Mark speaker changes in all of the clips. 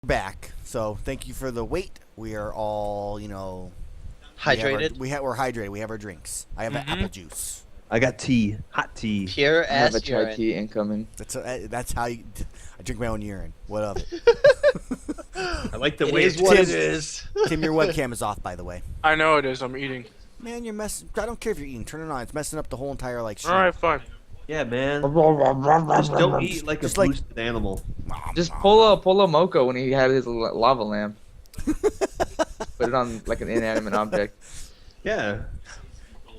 Speaker 1: Back. So thank you for the wait. We are all,
Speaker 2: Hydrated.
Speaker 1: We're hydrated. We have our drinks. I have an apple juice.
Speaker 3: I got tea, hot tea.
Speaker 2: Pure
Speaker 4: I have a
Speaker 2: as
Speaker 4: chai
Speaker 2: urine.
Speaker 4: tea incoming.
Speaker 1: That's how I drink my own urine. What of it?
Speaker 3: I like the
Speaker 2: It
Speaker 3: way
Speaker 2: is
Speaker 3: it
Speaker 2: what it
Speaker 3: tastes.
Speaker 2: is.
Speaker 1: Tim, your webcam is off, by the way.
Speaker 5: I know it is. I'm eating.
Speaker 1: Man, you're messing. I don't care if you're eating. Turn it on. It's messing up the whole entire stream.
Speaker 5: All right, fine.
Speaker 3: Yeah, man. Just don't eat like a
Speaker 1: Just like-
Speaker 3: boosted animal.
Speaker 4: Just pull a Moko when he had his lava lamp. Put it on like an inanimate object.
Speaker 3: Yeah.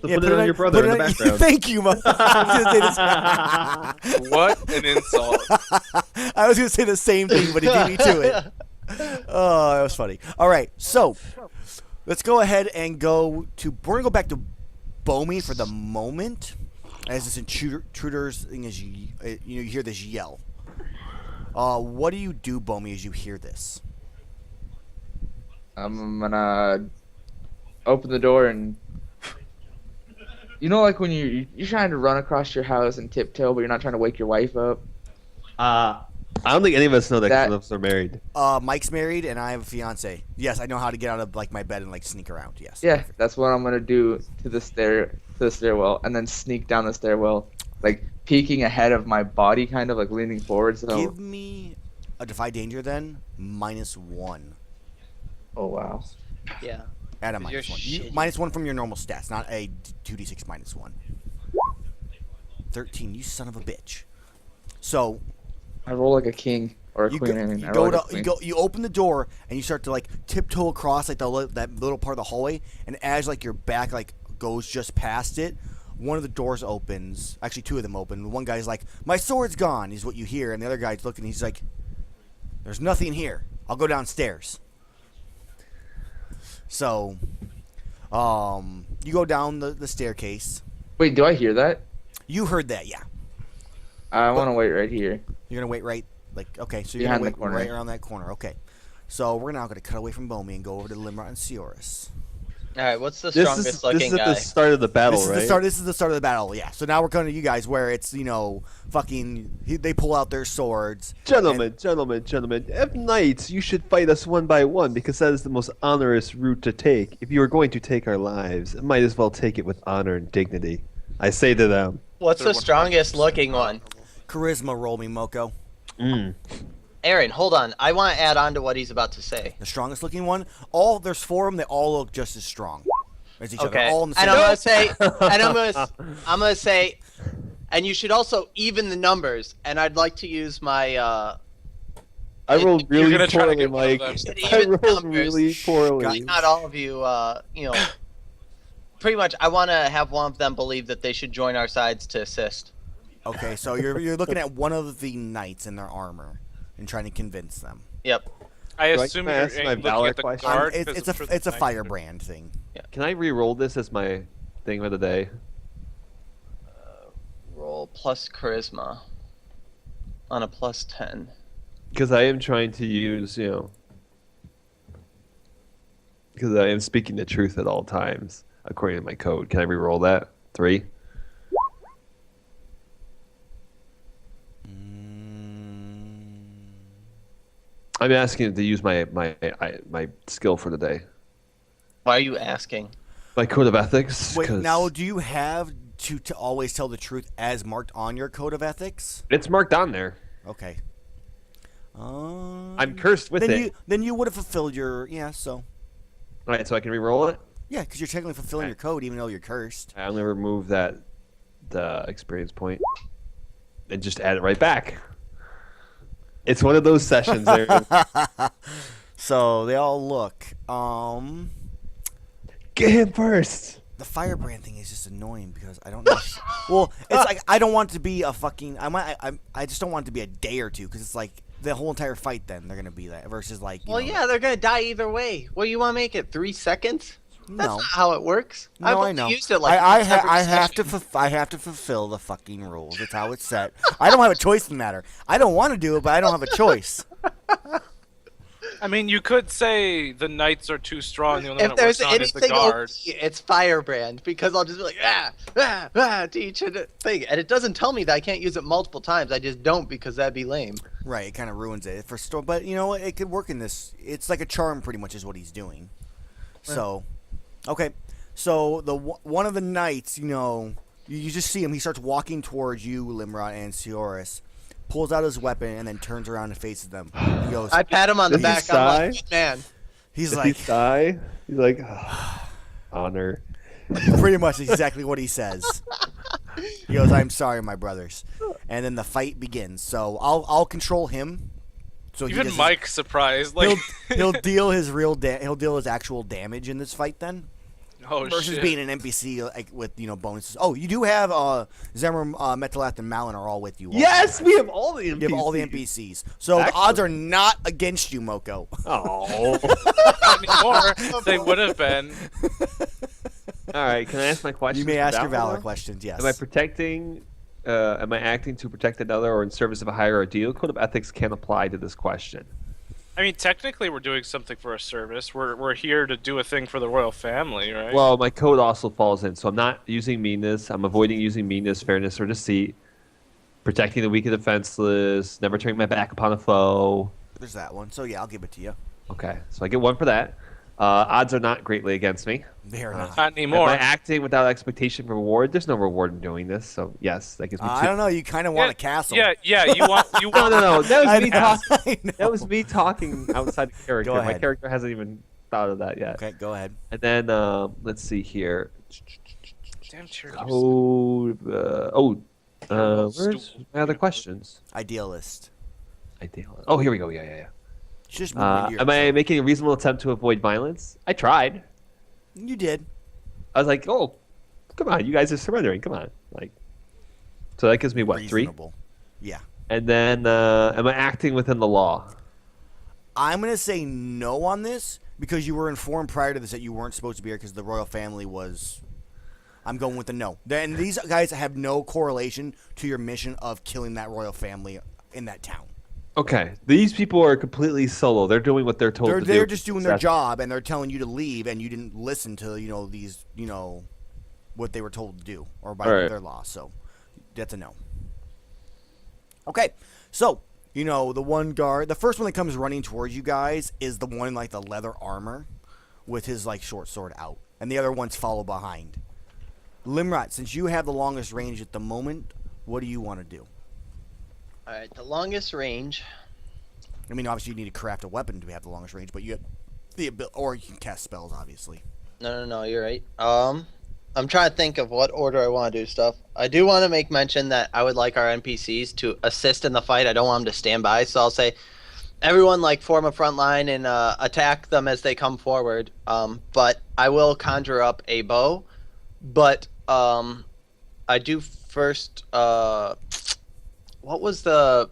Speaker 3: So
Speaker 1: Yeah,
Speaker 3: put it on your brother in the background.
Speaker 1: Thank you, Mo. I
Speaker 5: What an insult.
Speaker 1: was going to say the same thing, but he beat me to it. Oh, that was funny. All right, so let's go ahead and go to. We're going to go back to Bomi for the moment. As this intruder's thing is, you hear this yell. What do you do, Bomi, as you hear this?
Speaker 4: I'm gonna open the door and like when you're trying to run across your house and tiptoe, but you're not trying to wake your wife up.
Speaker 3: I don't think any of us know that some of us are married.
Speaker 1: Mike's married and I have a fiance. Yes, I know how to get out of my bed and sneak around. Yes.
Speaker 4: Yeah, that's what I'm gonna do to the stairwell, and then sneak down the stairwell, peeking ahead of my body, kind of leaning forward. So
Speaker 1: Give me a defy danger then -1.
Speaker 4: oh wow.
Speaker 2: Yeah.
Speaker 1: Add a
Speaker 2: You're
Speaker 1: -1.
Speaker 2: shitty.
Speaker 1: -1 from your normal stats, not a 2d6 -1. 13. You son of a bitch. So
Speaker 4: I roll like a king or a
Speaker 1: you
Speaker 4: queen.
Speaker 1: you open the door and you start to tiptoe across that little part of the hallway, and as your back goes just past it, one of the doors opens. Actually, two of them open. One guy's like, "My sword's gone," is what you hear, and the other guy's looking. He's like, "There's nothing here. I'll go downstairs." So, you go down the staircase.
Speaker 4: Wait, do I hear that?
Speaker 1: You heard that, yeah.
Speaker 4: I want to wait right here.
Speaker 1: You're gonna wait right, okay. So you're
Speaker 4: Behind
Speaker 1: gonna
Speaker 4: the
Speaker 1: wait
Speaker 4: corner.
Speaker 1: right around that corner, okay. So we're now gonna cut away from Bomi and go over to Limrod and Seoris.
Speaker 2: All right. What's the
Speaker 3: This
Speaker 2: strongest
Speaker 3: is
Speaker 2: looking
Speaker 3: at
Speaker 2: guy?
Speaker 3: the start of the battle,
Speaker 1: This is
Speaker 3: right?
Speaker 1: the start. This is the start of the battle, yeah. So now we're coming to you guys, where it's they pull out their swords.
Speaker 3: Gentlemen, if knights, you should fight us one by one, because that is the most onerous route to take. If you are going to take our lives, might as well take it with honor and dignity. I say to them.
Speaker 2: What's the strongest looking one?
Speaker 1: Charisma, roll me, Moko.
Speaker 2: Aaron, hold on. I want to add on to what he's about to say.
Speaker 1: The strongest looking one. There's 4 of them. They all look just as strong as each other.
Speaker 2: Okay.
Speaker 1: All in the
Speaker 2: And
Speaker 1: same.
Speaker 2: I'm gonna say, and you should also even the numbers. And I'd like to use my
Speaker 3: I rolled
Speaker 5: You're
Speaker 3: really
Speaker 5: gonna try to
Speaker 3: poorly,
Speaker 5: get one of
Speaker 3: Mike.
Speaker 5: them.
Speaker 3: I
Speaker 2: Even
Speaker 3: rolled
Speaker 2: numbers.
Speaker 3: really poorly.
Speaker 2: like not all of you. Pretty much. I want to have one of them believe that they should join our sides to assist.
Speaker 1: Okay, so you're looking at one of the knights in their armor and trying to convince them.
Speaker 2: Yep.
Speaker 5: I
Speaker 3: Do I
Speaker 5: assume
Speaker 3: ask
Speaker 5: you're
Speaker 3: my
Speaker 5: looking
Speaker 3: valor
Speaker 5: at the
Speaker 3: question?
Speaker 5: card.
Speaker 1: It's
Speaker 5: 'cause
Speaker 1: a
Speaker 5: I'm sure
Speaker 1: it's a
Speaker 5: the knights are-
Speaker 1: firebrand thing.
Speaker 3: Can I re-roll this as my thing of the day?
Speaker 2: Roll plus charisma on a +10.
Speaker 3: Because I am trying to use, because I am speaking the truth at all times, according to my code. Can I re-roll that? 3? I'm asking to use my skill for the day.
Speaker 2: Why are you asking?
Speaker 3: My code of ethics.
Speaker 1: Wait,
Speaker 3: 'cause
Speaker 1: now do you have to always tell the truth as marked on your code of ethics?
Speaker 3: it's marked on there.
Speaker 1: Okay.
Speaker 3: I'm cursed with
Speaker 1: then
Speaker 3: it.
Speaker 1: then you would have fulfilled your so
Speaker 3: All right, so I can re-roll it.
Speaker 1: yeah, because you're technically fulfilling your code even though you're cursed.
Speaker 3: I'm gonna remove the experience point and just add it right back. It's one of those sessions there.
Speaker 1: So they all look.
Speaker 3: Get him first.
Speaker 1: The firebrand thing is just annoying because I don't know. Well, it's I don't want it to be a fucking. I just don't want it to be a day or two because it's the whole entire fight. Then they're gonna be that versus you
Speaker 2: Well,
Speaker 1: know,
Speaker 2: yeah, they're gonna die either way. What do you want to make it? 3 seconds? That's
Speaker 1: No.
Speaker 2: not how it works.
Speaker 1: No,
Speaker 2: I've
Speaker 1: I
Speaker 2: only
Speaker 1: know.
Speaker 2: used it
Speaker 1: I
Speaker 2: every
Speaker 1: have to
Speaker 2: session.
Speaker 1: I have to fulfill the fucking rules. It's how it's set. I don't have a choice in the matter. I don't want to do it, but I don't have a choice.
Speaker 5: I mean, you could say the knights are too strong. The only one
Speaker 2: If
Speaker 5: that
Speaker 2: there's
Speaker 5: works on is the
Speaker 2: anything
Speaker 5: guard.
Speaker 2: OP, it's Firebrand, because I'll just be like, to each thing. And it doesn't tell me that I can't use it multiple times. I just don't, because that'd be lame.
Speaker 1: Right, it kind of ruins it for store. But you know what? It could work in this. It's like a charm, pretty much, is what he's doing. So, okay. So one of the knights, you just see him. He starts walking towards you, Limrod and Sioris. Pulls out his weapon and then turns around and faces them. He goes.
Speaker 2: I pat him on the
Speaker 3: Does he
Speaker 2: back. I'm like,
Speaker 3: sigh?
Speaker 2: "Good man."
Speaker 1: He's
Speaker 3: Does
Speaker 1: like,
Speaker 3: he sigh? He's like, honor.
Speaker 1: pretty much exactly what he says. He goes, "I'm sorry, my brothers," and then the fight begins. So I'll control him. So
Speaker 5: Even
Speaker 1: he
Speaker 5: Mike's surprised. Like,
Speaker 1: he'll deal his he'll deal his actual damage in this fight then.
Speaker 5: oh
Speaker 1: Versus
Speaker 5: shit.
Speaker 1: being an NPC like with bonuses. Oh, you do have Zemmer, Metalath, and Malin are all with you.
Speaker 3: Yes, we have all the NPCs.
Speaker 1: You have all the NPCs. So the odds are not against you, Moko.
Speaker 3: Oh.
Speaker 5: Not anymore. They would have been.
Speaker 3: All right, can I ask my question?
Speaker 1: You may ask your Valor questions, yes.
Speaker 3: Am I protecting? Am I acting to protect another or in service of a higher ideal? Code of ethics can apply to this question.
Speaker 5: I mean, technically, we're doing something for a service. We're here to do a thing for the royal family, right?
Speaker 3: Well, my code also falls in, so I'm not using meanness. I'm avoiding using meanness, fairness, or deceit. Protecting the weak and defenseless. Never turning my back upon a foe.
Speaker 1: There's that one. So yeah, I'll give it to you.
Speaker 3: Okay, so I get 1 for that. Odds are not greatly against me.
Speaker 1: They are not.
Speaker 5: Not anymore.
Speaker 3: Am I acting without expectation of reward? There's no reward in doing this, so yes, that gives me 2.
Speaker 1: I don't know. You kind of want a castle.
Speaker 5: Yeah. You want.
Speaker 3: No. That was me
Speaker 1: know.
Speaker 3: talking.
Speaker 1: I know.
Speaker 3: That was me talking outside the character.
Speaker 1: Go
Speaker 3: My
Speaker 1: ahead.
Speaker 3: character hasn't even thought of that yet.
Speaker 1: Okay, go ahead.
Speaker 3: And then let's see here.
Speaker 5: Damn sure.
Speaker 3: Code. Where's my other questions?
Speaker 1: Idealist.
Speaker 3: Ideal. Oh, here we go. Yeah.
Speaker 1: Just move into your
Speaker 3: Am I making a reasonable attempt to avoid violence? I tried.
Speaker 1: You did.
Speaker 3: I was like, oh, come on, you guys are surrendering. Come on, like. So that gives me what, 3?
Speaker 1: Reasonable. Yeah.
Speaker 3: And then, am I acting within the law?
Speaker 1: I'm gonna say no on this because you were informed prior to this that you weren't supposed to be here because the royal family was. I'm going with the no. And these guys have no correlation to your mission of killing that royal family in that town.
Speaker 3: Okay, these people are completely solo. They're doing what they're told to do.
Speaker 1: They're just doing their
Speaker 3: That's-
Speaker 1: job, and they're telling you to leave, and you didn't listen to these what they were told to do or by
Speaker 3: Right.
Speaker 1: their law. So that's a no. Okay, so the one guard, the first one that comes running towards you guys is the one in like the leather armor with his like short sword out, and the other ones follow behind. Limrat, since you have the longest range at the moment, what do you want to do?
Speaker 2: All right, the longest range.
Speaker 1: I mean, obviously you need to craft a weapon to have the longest range, but you have the ability, or you can cast spells, obviously.
Speaker 2: No, you're right. I'm trying to think of what order I want to do stuff. I do want to make mention that I would like our NPCs to assist in the fight. I don't want them to stand by, so I'll say everyone form a front line and attack them as they come forward. But I will conjure up a bow. But I do first. What was the?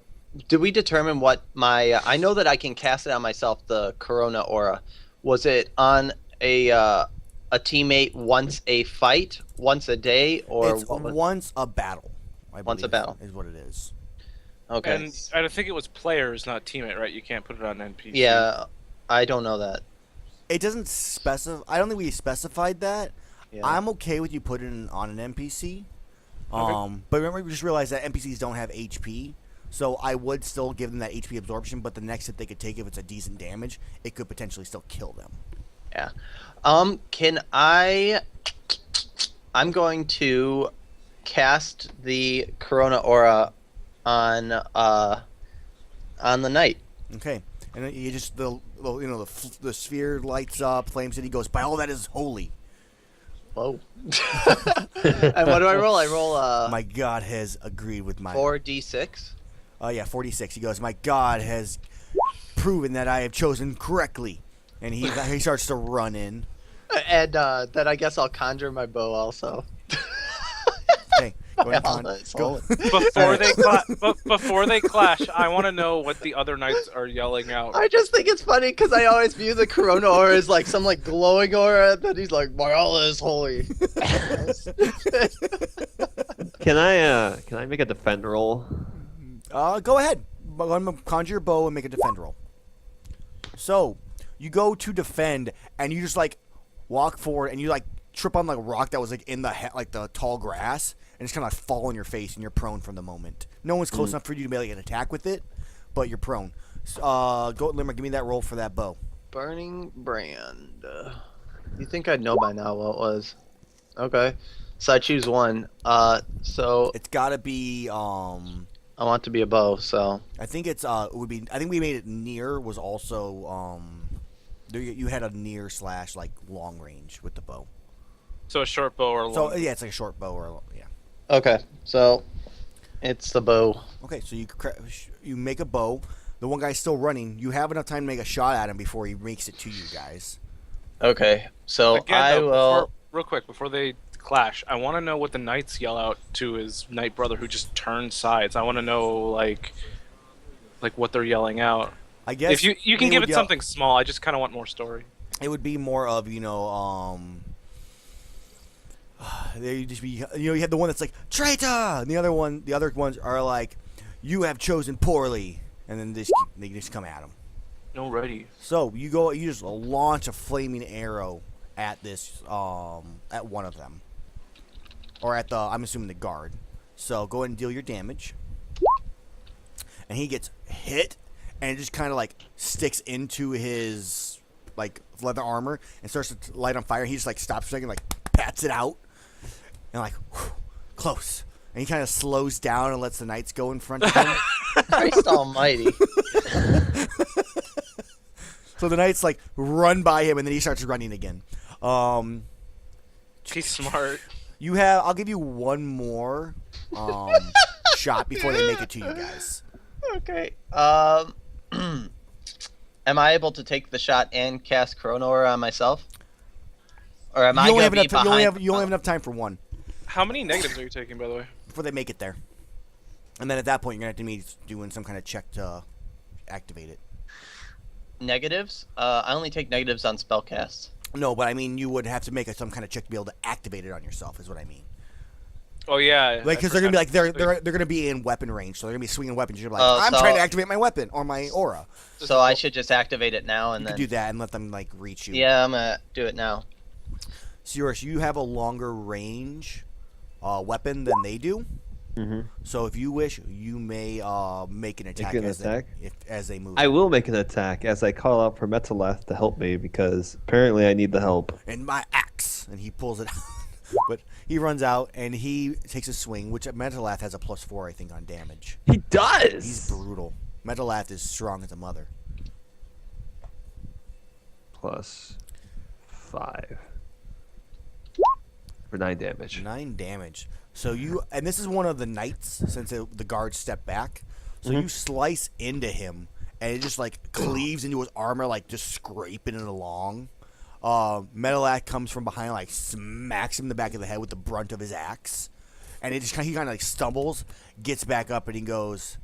Speaker 2: Did we determine what my? I know that I can cast it on myself. The Corona aura. Was it on a teammate once a fight, once a day, or
Speaker 1: It's
Speaker 2: what was-
Speaker 1: once a battle.
Speaker 2: Once a battle.
Speaker 1: is what it is.
Speaker 2: Okay.
Speaker 5: And I think it was players, not teammate, right? You can't put it on NPC.
Speaker 2: Yeah, I don't know that.
Speaker 1: It doesn't specify. I don't think we specified that.
Speaker 2: Yeah.
Speaker 1: I'm okay with you putting it on an NPC.
Speaker 5: Okay.
Speaker 1: But remember, we just realized that NPCs don't have HP, so I would still give them that HP absorption. But the next hit they could take, if it's a decent damage, it could potentially still kill them.
Speaker 2: Yeah. Can I'm going to cast the Corona aura on the knight.
Speaker 1: Okay, and then you just the sphere lights up, flames it. He goes, "By all that is holy,
Speaker 2: Whoa. And what do I roll? I roll
Speaker 1: my God has agreed with my
Speaker 2: 4d6.
Speaker 1: Oh yeah, 46. He goes, "My God has proven that I have chosen correctly," and he starts to run in.
Speaker 2: And then I guess I'll conjure my bow also.
Speaker 1: Okay, go ahead, Con.
Speaker 2: It's
Speaker 1: Go.
Speaker 2: holy.
Speaker 5: Before they clash, I want to know what the other knights are yelling out.
Speaker 2: I just think it's funny because I always view the Corona aura as some glowing aura that he's like, my Allah is holy.
Speaker 3: Can I make a defend roll?
Speaker 1: Go ahead. I'm gonna conjure your bow and make a defend roll. So you go to defend, and you just like walk forward, and you like trip on like a rock that was like in the like the tall grass, and just kind of like fall on your face, and you're prone from the moment. No one's close enough for you to make an attack with it, but you're prone. Go Limerick, give me that roll for that bow.
Speaker 2: Burning brand. You think I'd know by now what it was? Okay, so I choose one. So
Speaker 1: It's gotta be
Speaker 2: I want to be a bow. So
Speaker 1: I think it's it would be. I think we made it near was also you had a near / like long range with the bow.
Speaker 5: So a short bow or a long.
Speaker 1: So yeah, it's like a short bow or yeah.
Speaker 2: okay, so it's the bow.
Speaker 1: Okay, so you make a bow. The one guy's still running. You have enough time to make a shot at him before he makes it to you guys.
Speaker 2: Okay, so
Speaker 5: Again,
Speaker 2: I
Speaker 5: though,
Speaker 2: will.
Speaker 5: real quick before they clash, I want to know what the knights yell out to his knight brother who just turned sides. I want to know like what they're yelling out.
Speaker 1: I guess
Speaker 5: If you can
Speaker 1: they
Speaker 5: give
Speaker 1: would
Speaker 5: it something small, I just kind of want more story.
Speaker 1: It would be more of they just be you have the one that's like traitor, and the other ones are like you have chosen poorly, and then they just come at him.
Speaker 5: No ready.
Speaker 1: So you just launch a flaming arrow at this at one of them, or at the I'm assuming the guard. So go ahead and deal your damage, and he gets hit, and it just kind of like sticks into his like leather armor and starts to light on fire. He just like stops for a second, like pats it out, and like whew, close. And he kind of slows down and lets the knights go in front of him.
Speaker 2: Christ Almighty.
Speaker 1: So the knights like run by him, and then he starts running again.
Speaker 5: He's smart.
Speaker 1: I'll give you one more shot before they make it to you guys.
Speaker 2: Okay. Am I able to take the shot and cast Chrono Aura on myself? Or am I
Speaker 1: You only
Speaker 2: gonna
Speaker 1: have
Speaker 2: be
Speaker 1: enough.
Speaker 2: behind?
Speaker 1: You only have enough time for one
Speaker 5: How many negatives are you taking, by the way?
Speaker 1: before they make it there, and then at that point you're gonna have to be doing some kind of check to activate it.
Speaker 2: Negatives? I only take negatives on spellcasts.
Speaker 1: No, but I mean you would have to make some kind of check to be able to activate it on yourself. Is what I mean.
Speaker 5: Oh yeah.
Speaker 1: Like because they're gonna be like they're gonna be in weapon range, so they're gonna be swinging weapons. You're like,
Speaker 2: Oh,
Speaker 1: I'm
Speaker 2: so-
Speaker 1: trying to activate my weapon or my aura.
Speaker 2: So I should just activate it now and
Speaker 1: You
Speaker 2: then.
Speaker 1: could do that and let them like reach you.
Speaker 2: Yeah, I'm gonna do it now.
Speaker 1: Sirius, you have a longer range weapon than they do.
Speaker 3: Mm-hmm.
Speaker 1: So if you wish, you may make an attack,
Speaker 3: an
Speaker 1: as,
Speaker 3: attack?
Speaker 1: As they move.
Speaker 3: I will make an attack as I call out for Metalath to help me because apparently I need the help.
Speaker 1: And my axe, and he pulls it out. But he runs out and he takes a swing, which Metalath has a +4, I think, on damage.
Speaker 3: He does.
Speaker 1: He's brutal. Metalath is strong as a mother.
Speaker 3: +5 for 9 damage.
Speaker 1: 9 damage. So and this is one of the knights, since the guards step back. So you slice into him, and it just like cleaves into his armor, like just scraping it along. Metalath comes from behind, like smacks him in the back of the head with the brunt of his axe, and he kind of like stumbles, gets back up, and he goes,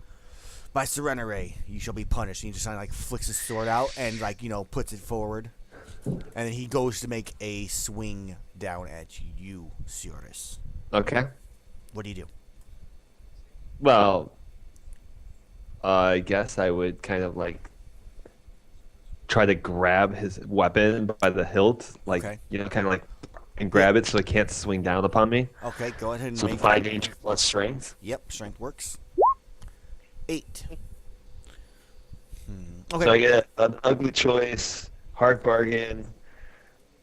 Speaker 1: "By Serenere, you shall be punished." And he just kind of like flicks his sword out and like puts it forward, and then he goes to make a swing down at you, Sirius.
Speaker 3: Okay.
Speaker 1: What do you do?
Speaker 3: Well, I guess I would kind of like try to grab his weapon by the hilt, like
Speaker 1: Okay.
Speaker 3: kind of like, and grab it so it can't swing down upon me.
Speaker 1: Okay, go ahead and
Speaker 3: So
Speaker 1: make
Speaker 3: 5 danger plus strength.
Speaker 1: Yep, strength works. 8. Okay.
Speaker 3: So I get an ugly choice, hard bargain,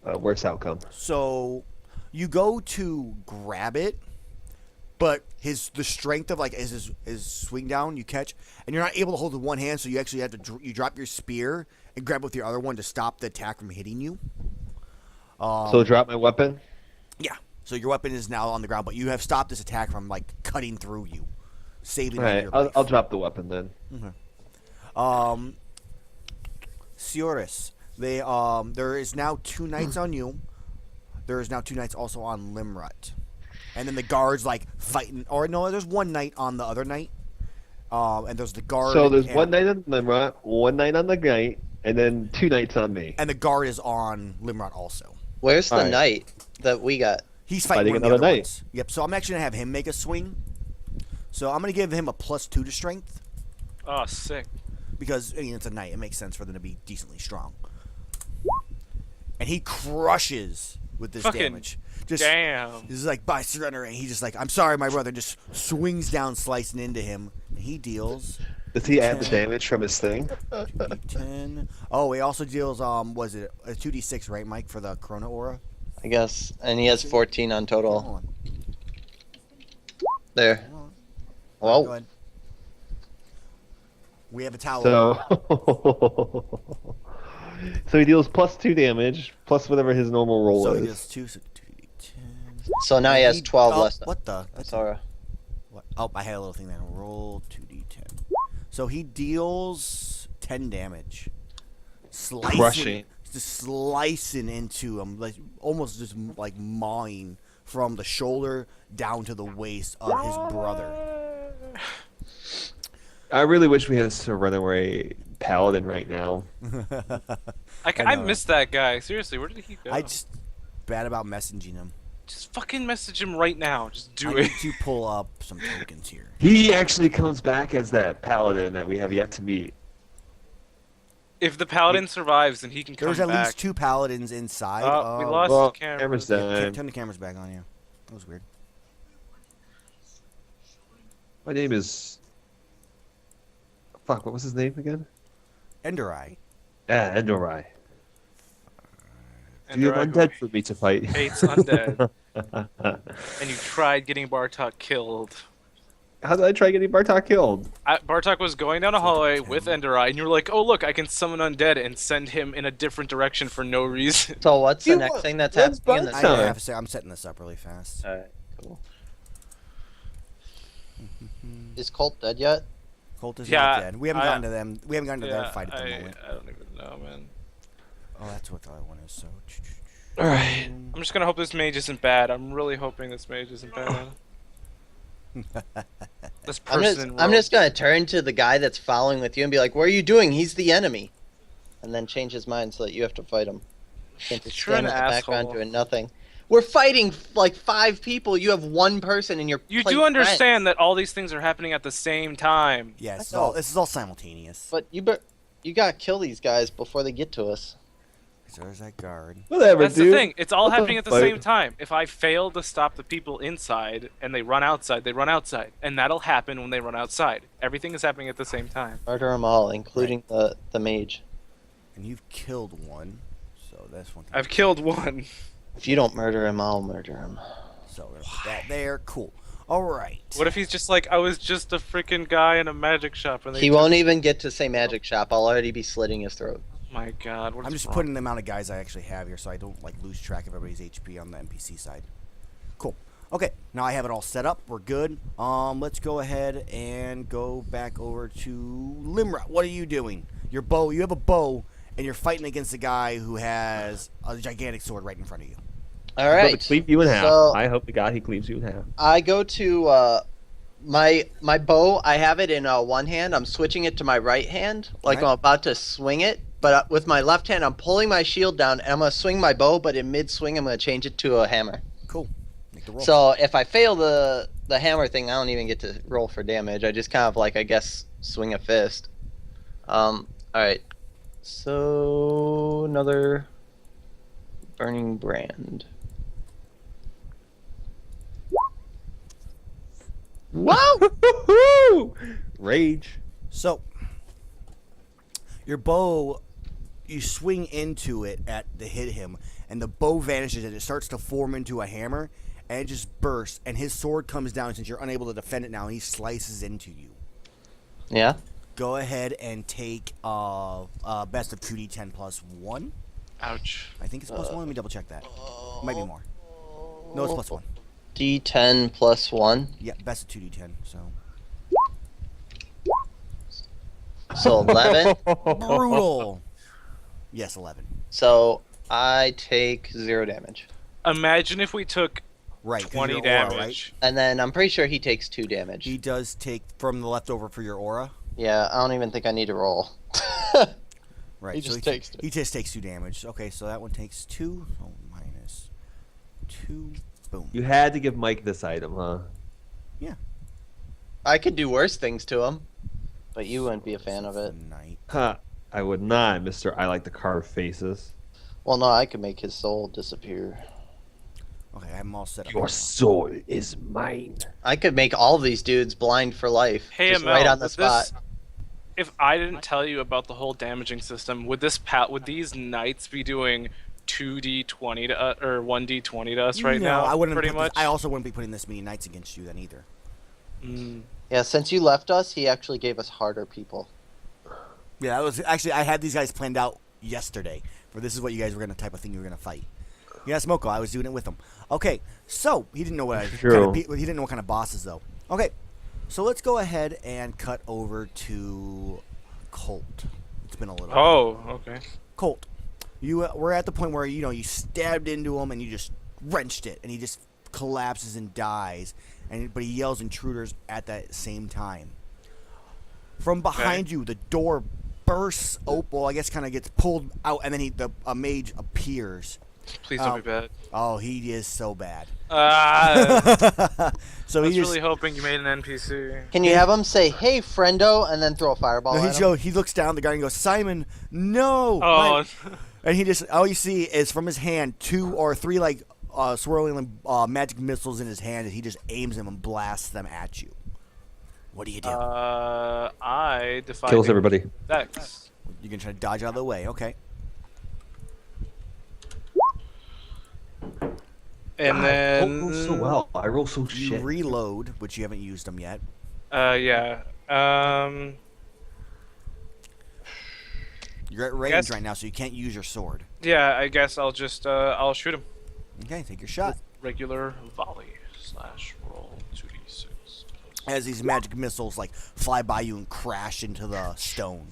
Speaker 3: worse outcome.
Speaker 1: So you go to grab it, but the strength of like his swing down, you catch, and you're not able to hold it with one hand, so you actually have to you drop your spear and grab it with your other one to stop the attack from hitting you.
Speaker 3: So drop my weapon.
Speaker 1: Yeah. So your weapon is now on the ground, but you have stopped this attack from like cutting through you, saving
Speaker 3: All right,
Speaker 1: your life.
Speaker 3: I'll drop the weapon then.
Speaker 1: Sirius, there is now 2 knights on you. There is now 2 knights also on Limrut. And then the guards like fighting, or no, there's 1 knight on the other knight. And there's the guard.
Speaker 3: So there's
Speaker 1: and,
Speaker 3: 1 knight on Limrod, 1 knight on the knight, and then 2 knights on me.
Speaker 1: And the guard is on Limrut also.
Speaker 2: Where's the
Speaker 3: Alright.
Speaker 2: knight that we got?
Speaker 1: He's fighting,
Speaker 3: Fighting
Speaker 1: one of the
Speaker 3: another
Speaker 1: other
Speaker 3: knight.
Speaker 1: ones. Yep. So I'm actually gonna have him make a swing. So I'm gonna give him a +2 to strength.
Speaker 5: Oh, sick.
Speaker 1: because it's a knight. It makes sense for them to be decently strong. And he crushes with this
Speaker 5: Fucking
Speaker 1: damage. Just
Speaker 5: Damn.
Speaker 1: This is like by surrender, and he just like, I'm sorry, my brother. Just swings down, slicing into him. And he deals
Speaker 3: Does he add the damage from his thing?
Speaker 1: 2d10. Oh, he also deals was it a 2d6, right, Mike, for the Chrono Aura?
Speaker 2: I guess. And he has 14 on total.
Speaker 1: Hold on.
Speaker 2: There.
Speaker 1: Hold on. Go
Speaker 2: Well,
Speaker 1: ahead. We have a towel.
Speaker 3: So, so he deals +2 damage, plus whatever his normal roll
Speaker 1: So
Speaker 3: is.
Speaker 1: he does 2, so 2d10.
Speaker 2: so now he has 12 less.
Speaker 1: What the?
Speaker 2: That's alright.
Speaker 1: What? Oh, I had a little thing there. Roll 2d10. So he deals 10 damage.
Speaker 3: Crushing.
Speaker 1: Just slicing into him, like almost just like mawing from the shoulder down to the waist of his brother.
Speaker 3: I really wish we had a Serenaway Paladin right now.
Speaker 5: I missed that guy. Seriously, where did he go?
Speaker 1: I just bad about messaging him.
Speaker 5: Just fucking message him right now. Just do
Speaker 1: I
Speaker 5: it.
Speaker 1: need to pull up some tokens here.
Speaker 3: He actually comes back as that Paladin that we have yet to meet.
Speaker 5: If the paladin survives, then he can come
Speaker 1: There's at
Speaker 5: back.
Speaker 1: least 2 paladins inside.
Speaker 5: We lost
Speaker 3: Well,
Speaker 5: the camera.
Speaker 3: camera's
Speaker 1: Yeah,
Speaker 3: done.
Speaker 1: turn the cameras back on you. That was weird.
Speaker 3: My name is... Fuck, what was his name again?
Speaker 1: Enderai.
Speaker 3: Ah, Endorai.
Speaker 5: And
Speaker 3: You have
Speaker 5: Drago
Speaker 3: undead for me to fight.
Speaker 5: hates undead. And you tried getting Bartok killed.
Speaker 3: How did I try getting Bartok killed?
Speaker 5: Bartok was going down a hallway with Enderai, and you were like, "Oh look, I can summon undead and send him in a different direction for no reason."
Speaker 2: So what's the
Speaker 3: You
Speaker 2: next
Speaker 3: want-
Speaker 2: thing that's
Speaker 3: what's
Speaker 2: happening in the
Speaker 1: I
Speaker 3: Sorry.
Speaker 1: have to say, I'm setting this up really fast.
Speaker 2: Alright, cool. Is Colt dead yet?
Speaker 1: Colt is
Speaker 5: Yeah,
Speaker 1: not dead. We haven't
Speaker 5: I-
Speaker 1: gotten to them. We haven't gotten to their fight at the
Speaker 5: I
Speaker 1: moment.
Speaker 5: don't even know, man.
Speaker 1: Oh, that's what the other one is. So.
Speaker 3: Alright.
Speaker 5: I'm just gonna hope this mage isn't bad. I'm really hoping this mage isn't bad. This person.
Speaker 2: I'm just gonna turn to the guy that's following with you and be like, "What are you doing? He's the enemy," and then change his mind so that you have to fight him. Can't just
Speaker 5: You're
Speaker 2: stand
Speaker 5: an
Speaker 2: in the background
Speaker 5: asshole.
Speaker 2: doing nothing. We're fighting like 5 people. You have 1 person and you're.
Speaker 5: You
Speaker 2: playing
Speaker 5: do understand
Speaker 2: friends.
Speaker 5: that all these things are happening at the same time.
Speaker 1: Yes,
Speaker 2: I know.
Speaker 1: this is all simultaneous.
Speaker 2: But you gotta kill these guys before they get to us.
Speaker 1: So there's that guard.
Speaker 3: Whatever,
Speaker 5: That's
Speaker 3: dude.
Speaker 5: the thing. It's all
Speaker 3: What the
Speaker 5: happening at the
Speaker 3: fuck?
Speaker 5: same time. If I fail to stop the people inside and they run outside, they run outside. And that'll happen when they run outside. Everything is happening at the same time.
Speaker 2: Murder them all, including the mage.
Speaker 1: And you've killed one. So that's one thing.
Speaker 5: I've killed one.
Speaker 2: If you don't murder him, I'll murder him.
Speaker 1: So we're gonna put that there. Cool. All right.
Speaker 5: What if he's just like, I was just a freaking guy in a magic shop and they
Speaker 2: He
Speaker 5: took-
Speaker 2: won't even get to say magic shop. I'll already be slitting his throat.
Speaker 5: My god, what is
Speaker 1: I'm just
Speaker 5: wrong?
Speaker 1: putting the amount of guys I actually have here, so I don't like lose track of everybody's HP on the NPC side. Cool. Okay, now I have it all set up. We're good. Let's go ahead and go back over to Limra. What are you doing? Your bow. You have a bow, and you're fighting against a guy who has a gigantic sword right in front of you.
Speaker 2: All
Speaker 3: He's about
Speaker 2: right.
Speaker 3: to cleave you in half.
Speaker 2: So-
Speaker 3: I hope to God he cleaves you in half.
Speaker 2: I go to my bow. I have it in one hand. I'm switching it to my right hand, like
Speaker 1: Alright.
Speaker 2: I'm about to swing it. But with my left hand, I'm pulling my shield down, and I'm gonna swing my bow. But in mid swing, I'm gonna change it to a hammer.
Speaker 1: Cool. Make the roll.
Speaker 2: So if I fail the hammer thing, I don't even get to roll for damage. I just kind of like, I guess, swing a fist. All right. So another burning brand.
Speaker 3: Whoa! Rage.
Speaker 1: So, your bow, you swing into it to hit him, and the bow vanishes and it starts to form into a hammer, and it just bursts, and his sword comes down since you're unable to defend it now, and he slices into you.
Speaker 2: Yeah.
Speaker 1: Go ahead and take best of 2d10 plus 1.
Speaker 5: Ouch.
Speaker 1: I think it's plus 1. Let me double check that. Might be more. No, it's plus 1.
Speaker 2: D10 plus 1.
Speaker 1: Yeah, best of 2d10, so.
Speaker 2: So 11.
Speaker 1: Brutal! Yes, 11.
Speaker 2: So I take 0 damage.
Speaker 5: Imagine if we took
Speaker 1: Right, 'cause
Speaker 5: 20
Speaker 1: your aura,
Speaker 5: damage.
Speaker 2: And then I'm pretty sure he takes 2 damage.
Speaker 1: He does take from the leftover for your aura.
Speaker 2: Yeah, I don't even think I need to roll.
Speaker 1: Right.
Speaker 2: He
Speaker 1: so
Speaker 2: just takes two.
Speaker 1: He just takes 2 damage. Okay, so that one takes 2. Oh, minus 2. Boom.
Speaker 3: You had to give Mike this item, huh?
Speaker 2: I could do worse things to him. But you wouldn't be a fan of it.
Speaker 1: Night.
Speaker 3: Huh. I would not, Mister. I like to carve faces.
Speaker 2: Well, no, I could make his soul disappear.
Speaker 1: Okay, I'm all set up.
Speaker 3: Your
Speaker 1: now.
Speaker 3: soul is mine.
Speaker 2: I could make all these dudes blind for life.
Speaker 5: Hey,
Speaker 2: just
Speaker 5: Amell,
Speaker 2: right on the
Speaker 5: would
Speaker 2: spot.
Speaker 5: if I didn't tell you about the whole damaging system, would these knights be doing 2d20 to or 1d20 to us right
Speaker 1: no,
Speaker 5: now?
Speaker 1: I wouldn't.
Speaker 5: Pretty
Speaker 1: Put
Speaker 5: much.
Speaker 1: This, I also wouldn't be putting this many knights against you then either.
Speaker 5: Mm.
Speaker 2: Yeah, since you left us, he actually gave us harder people.
Speaker 1: Yeah, that was actually I had these guys planned out yesterday. For this is what you guys were gonna type of thing you were gonna fight. Yeah, Moko. I was doing it with him. Okay, so he didn't know what
Speaker 3: True.
Speaker 1: he didn't know what kind of bosses though. Okay, so let's go ahead and cut over to Colt. It's been a little.
Speaker 5: Oh, okay.
Speaker 1: Colt, we're at the point where you stabbed into him and you just wrenched it and he just collapses and dies, but he yells intruders at that same time. From behind you, the door bursts open. Well, I guess kind of gets pulled out, and then a mage appears.
Speaker 5: Please don't be bad.
Speaker 1: Oh, he is so bad.
Speaker 5: I
Speaker 1: So
Speaker 5: was
Speaker 1: he just
Speaker 5: really hoping you made an NPC.
Speaker 2: Can you have him say, "Hey, friendo," and then throw a fireball
Speaker 1: no,
Speaker 2: at him?
Speaker 1: he looks down the guy and goes, "Simon, no!"
Speaker 5: Oh,
Speaker 1: And he just all you see is from his hand 2 or 3 like swirling magic missiles in his hand, and he just aims them and blasts them at you. What do you do?
Speaker 5: I defy
Speaker 3: Kills everybody.
Speaker 5: Dex.
Speaker 1: You can try to dodge out of the way. Okay.
Speaker 5: And then
Speaker 3: roll so well. I roll so
Speaker 1: You
Speaker 3: shit.
Speaker 1: reload, which you haven't used them yet.
Speaker 5: yeah.
Speaker 1: You're at range
Speaker 5: Guess-
Speaker 1: right now, so you can't use your sword.
Speaker 5: Yeah, I guess I'll just I'll shoot him.
Speaker 1: Okay, take your shot.
Speaker 5: Regular volley / roll 2d6.
Speaker 1: As these magic missiles like fly by you and crash into the stone.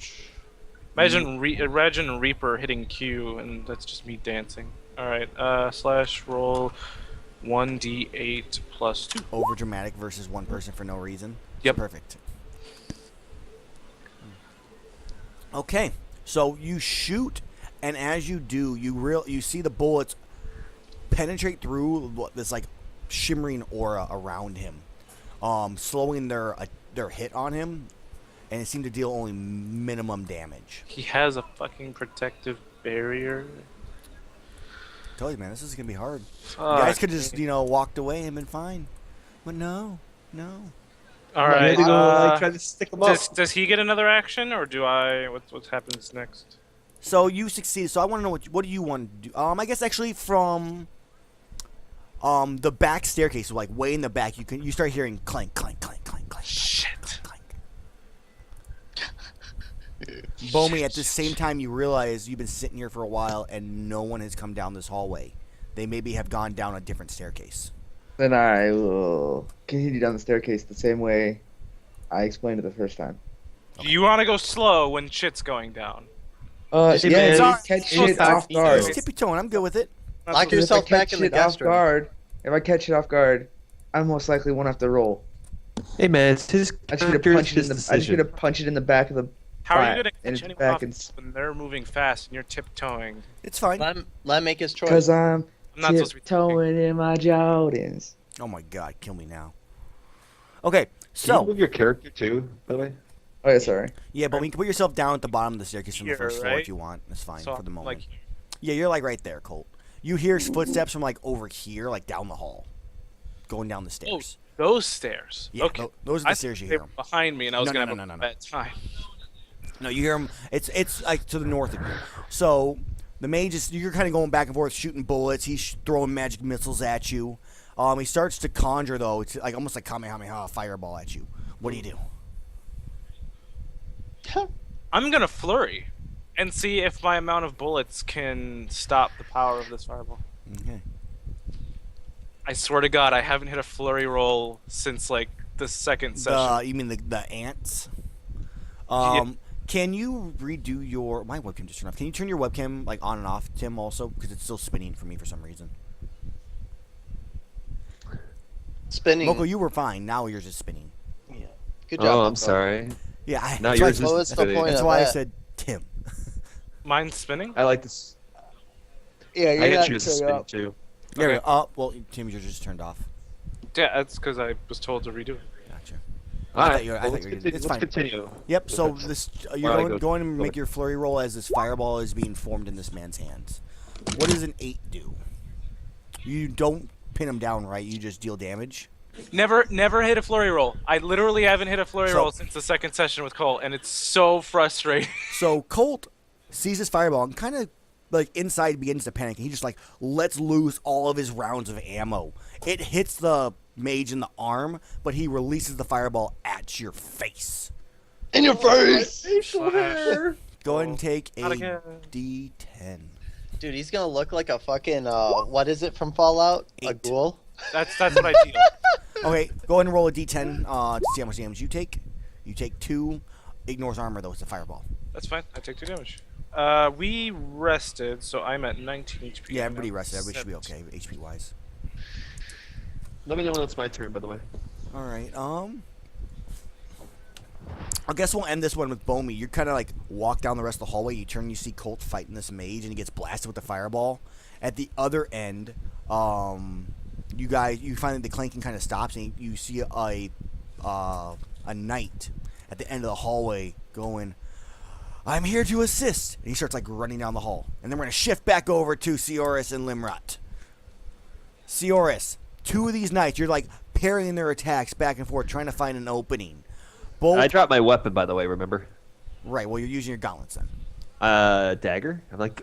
Speaker 5: Imagine Reaper hitting Q, and that's just me dancing. All right, / roll 1d8 + 2.
Speaker 1: Over dramatic versus one person for no reason.
Speaker 5: Yep.
Speaker 1: Perfect. Okay, so you shoot, and as you do, you see the bullets penetrate through this like shimmering aura around him, slowing their hit on him, and it seemed to deal only minimum damage.
Speaker 5: He has a fucking protective barrier.
Speaker 1: Tell you, man, this is gonna be hard.
Speaker 5: Fuck.
Speaker 1: You guys could just walked away and been fine, but no.
Speaker 5: All
Speaker 3: You
Speaker 5: right.
Speaker 3: had to go try to stick them up.
Speaker 5: Does he get another action, or do I? What happens next?
Speaker 1: So you succeed. So I want to know what do you want to do? I guess actually from the back staircase, so like way in the back, you start hearing clank, clank, clank, clank, clank.
Speaker 5: Shit.
Speaker 1: Clank, clank. Bomi, at the same time, you realize you've been sitting here for a while and no one has come down this hallway. They maybe have gone down a different staircase.
Speaker 4: Then I will continue down the staircase the same way I explained it the first time.
Speaker 5: Do you want to go slow when shit's going down?
Speaker 3: Hey,
Speaker 4: Yeah,
Speaker 3: man,
Speaker 4: you
Speaker 3: it's
Speaker 4: catch
Speaker 5: so
Speaker 4: shit off
Speaker 5: easy.
Speaker 4: guard.
Speaker 1: Just tippy toeing. I'm good with it.
Speaker 2: Lock
Speaker 4: If
Speaker 2: yourself
Speaker 4: I
Speaker 2: back
Speaker 4: catch
Speaker 2: in the
Speaker 4: it
Speaker 2: guest
Speaker 4: off
Speaker 2: room.
Speaker 4: guard, if I catch it off guard, I most likely won't have to roll.
Speaker 3: Hey man, it's his
Speaker 4: I just need to
Speaker 3: character's
Speaker 4: punch it in the. I just need
Speaker 3: decision.
Speaker 4: to punch it in the back of the.
Speaker 5: How are you
Speaker 4: Fine.
Speaker 5: gonna
Speaker 4: And
Speaker 5: catch
Speaker 4: it's
Speaker 5: anyone
Speaker 4: back
Speaker 5: off
Speaker 4: and
Speaker 5: when they're moving fast and you're tiptoeing?
Speaker 1: It's fine.
Speaker 2: Let him make his choice.
Speaker 4: Because I'm
Speaker 5: I'm not supposed to be
Speaker 4: tiptoeing in my Jordans.
Speaker 1: Oh my God, kill me now. Okay,
Speaker 3: Can you
Speaker 1: so
Speaker 3: move your character too, by the way?
Speaker 4: Oh yeah, sorry.
Speaker 1: yeah, but we can put yourself down at the bottom of the staircase from the
Speaker 5: Here,
Speaker 1: first floor
Speaker 5: right?
Speaker 1: if you want. That's fine
Speaker 5: So,
Speaker 1: for the moment.
Speaker 5: like,
Speaker 1: Yeah, you're like right there, Colt. You hear footsteps from like over here, like down the hall, going down the stairs.
Speaker 5: those stairs.
Speaker 1: Yeah,
Speaker 5: Okay.
Speaker 1: those are the
Speaker 5: I
Speaker 1: stairs you
Speaker 5: thought they
Speaker 1: hear
Speaker 5: were
Speaker 1: 'em.
Speaker 5: behind me, and I was
Speaker 1: No,
Speaker 5: gonna
Speaker 1: no,
Speaker 5: have
Speaker 1: no,
Speaker 5: a
Speaker 1: no, no.
Speaker 5: bad time.
Speaker 1: No, you hear him. It's like to the north of you. So the mage is you're kind of going back and forth, shooting bullets. He's throwing magic missiles at you. He starts to conjure though. It's like almost like Kamehameha fireball at you. What do you do?
Speaker 5: I'm gonna flurry, and see if my amount of bullets can stop the power of this fireball.
Speaker 1: Okay.
Speaker 5: I swear to God, I haven't hit a flurry roll since like the second session.
Speaker 1: You mean the ants? Can you redo your my webcam just turned off? Can you turn your webcam like on and off, Tim? Also, because it's still spinning for me for some reason.
Speaker 2: Spinning.
Speaker 1: Moko, you were fine. Now yours is spinning.
Speaker 2: Yeah. Good job.
Speaker 3: Oh, I'm
Speaker 2: Moko.
Speaker 3: sorry.
Speaker 1: Yeah,
Speaker 3: Now
Speaker 1: that's
Speaker 3: yours
Speaker 1: why,
Speaker 3: is
Speaker 2: What's the
Speaker 3: spinning.
Speaker 2: point
Speaker 1: that's
Speaker 2: of
Speaker 1: why I
Speaker 2: that?
Speaker 1: said Tim.
Speaker 5: Mine's spinning.
Speaker 3: I like this.
Speaker 2: Yeah,
Speaker 3: I
Speaker 2: you're
Speaker 3: get
Speaker 2: not
Speaker 3: you to
Speaker 2: turned
Speaker 3: spin
Speaker 2: up.
Speaker 3: too.
Speaker 1: There we
Speaker 5: Okay.
Speaker 1: go. Well, Tim, yours just turned off.
Speaker 5: Yeah, that's because I was told to redo it.
Speaker 1: Gotcha. I
Speaker 3: All
Speaker 1: thought
Speaker 3: right.
Speaker 1: you were- I
Speaker 3: well,
Speaker 1: thought
Speaker 3: let's
Speaker 1: you were-
Speaker 3: continue.
Speaker 1: it's
Speaker 3: Let's
Speaker 1: fine.
Speaker 3: continue.
Speaker 1: Yep. So
Speaker 3: That's-
Speaker 1: this
Speaker 3: Where
Speaker 1: you're
Speaker 3: I
Speaker 1: going,
Speaker 3: go-
Speaker 1: going to
Speaker 3: go
Speaker 1: make your flurry roll as this fireball is being formed in this man's hands. What does an 8 do? You don't pin him down, right? You just deal damage.
Speaker 5: Never hit a flurry roll. I literally haven't hit a flurry
Speaker 1: So-
Speaker 5: roll since the second session with Cole, and it's so frustrating.
Speaker 1: So Colt sees this fireball and kind of like inside begins to panic. And he just like lets loose all of his rounds of ammo. It hits the mage in the arm, but he releases the fireball at your face.
Speaker 2: In your face!
Speaker 3: Facial hair.
Speaker 1: Go ahead and take
Speaker 5: Not
Speaker 1: a
Speaker 5: again.
Speaker 1: D10.
Speaker 2: Dude, he's gonna look like a fucking what is it from Fallout? A
Speaker 1: 8.
Speaker 2: ghoul?
Speaker 5: That's what I deal.
Speaker 1: Okay, go ahead and roll a D10 to see how much damage you take. You take 2. Ignores armor though. It's a fireball.
Speaker 5: That's fine. I take 2 damage. We rested, so I'm at 19 HP.
Speaker 1: Yeah,
Speaker 5: I'm
Speaker 1: everybody
Speaker 5: now
Speaker 1: rested. Everybody should be
Speaker 5: 17.
Speaker 1: okay, HP wise.
Speaker 3: Let me know when it's my turn, by the way.
Speaker 1: All right. I guess we'll end this one with Bomi. You kind of like walk down the rest of the hallway. You turn, you see Colt fighting this mage, and he gets blasted with the fireball. At the other end, you find that the clanking kind of stops, and you see a knight at the end of the hallway going, "I'm here to assist," and he starts like running down the hall. And then we're gonna shift back over to Sioris and Limrat. Sioris, 2 of these knights, you're like parrying their attacks back and forth, trying to find an opening. Both
Speaker 3: I dropped my weapon, by the way. Remember?
Speaker 1: right. Well, you're using your gauntlets then.
Speaker 3: Dagger. I'm like.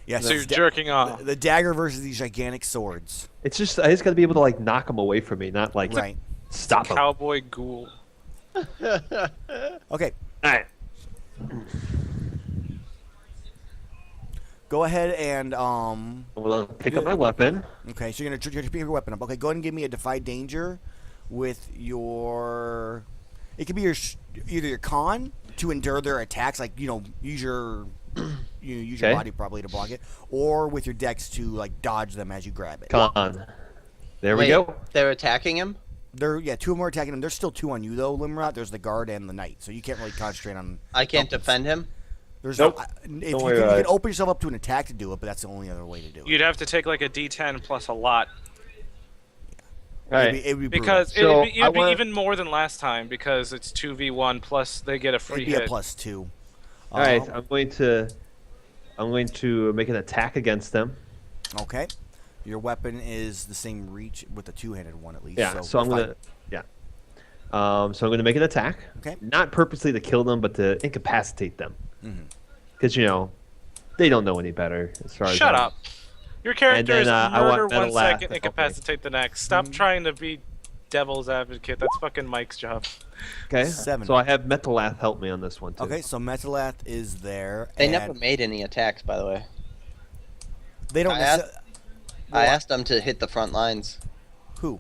Speaker 1: Yeah.
Speaker 5: So you're
Speaker 1: it's
Speaker 5: jerking off.
Speaker 1: the dagger versus these gigantic swords.
Speaker 3: It's just I just got to be able to like knock them away from me, not like
Speaker 1: Right.
Speaker 3: stop them.
Speaker 5: Cowboy ghoul.
Speaker 1: Okay.
Speaker 3: All right.
Speaker 1: Go ahead and
Speaker 3: Well, pick up my weapon.
Speaker 1: Okay, so you're gonna pick your weapon up. Okay, go ahead and give me a defy danger with your. It could be either your con to endure their attacks, like use your use your
Speaker 3: Okay.
Speaker 1: body probably to block it, or with your dex to like dodge them as you grab it.
Speaker 3: Con. There we
Speaker 2: Wait,
Speaker 3: go.
Speaker 2: they're attacking him?
Speaker 1: There, 2 of them are attacking him. There's still 2 on you though, Limrat. There's the guard and the knight, so you can't really concentrate on.
Speaker 2: I can't
Speaker 1: helping.
Speaker 2: defend him?
Speaker 1: There's
Speaker 3: Nope.
Speaker 1: if
Speaker 3: Don't
Speaker 1: you,
Speaker 3: worry
Speaker 1: can,
Speaker 3: about
Speaker 1: you
Speaker 3: it.
Speaker 1: can open yourself up to an attack to do it, but that's the only other way to do it.
Speaker 5: You'd have to take like a D10 plus a lot,
Speaker 3: All right.
Speaker 1: It'd be brutal.
Speaker 5: because
Speaker 3: So,
Speaker 5: it'd be
Speaker 3: I want-
Speaker 5: even more than last time, because it's 2v1 plus they get a free
Speaker 1: It'd be a
Speaker 5: hit.
Speaker 1: +2.
Speaker 3: All right. I'm going to make an attack against them.
Speaker 1: Okay. Your weapon is the same reach with the 2-handed one at least.
Speaker 3: Yeah. So I'm gonna. Yeah. So I'm gonna make an attack.
Speaker 1: Okay.
Speaker 3: Not purposely to kill them, but to incapacitate them.
Speaker 1: Mhm.
Speaker 3: Because they don't know any better as far as.
Speaker 5: Shut
Speaker 3: I'm-
Speaker 5: up. Your character
Speaker 3: then,
Speaker 5: is
Speaker 3: I want
Speaker 5: murder
Speaker 3: Metal
Speaker 5: 1
Speaker 3: Laugh
Speaker 5: second,
Speaker 3: to help me.
Speaker 5: incapacitate the next. Stop trying to be devil's advocate. That's fucking Mike's job.
Speaker 3: Okay.
Speaker 1: 7.
Speaker 3: So I have Metalath help me on this one too.
Speaker 1: Okay, so Metalath is there.
Speaker 2: They
Speaker 1: and
Speaker 2: never made any attacks, by the way.
Speaker 1: They don't.
Speaker 2: I asked-
Speaker 1: necessarily-
Speaker 2: I asked them to hit the front lines.
Speaker 1: Who?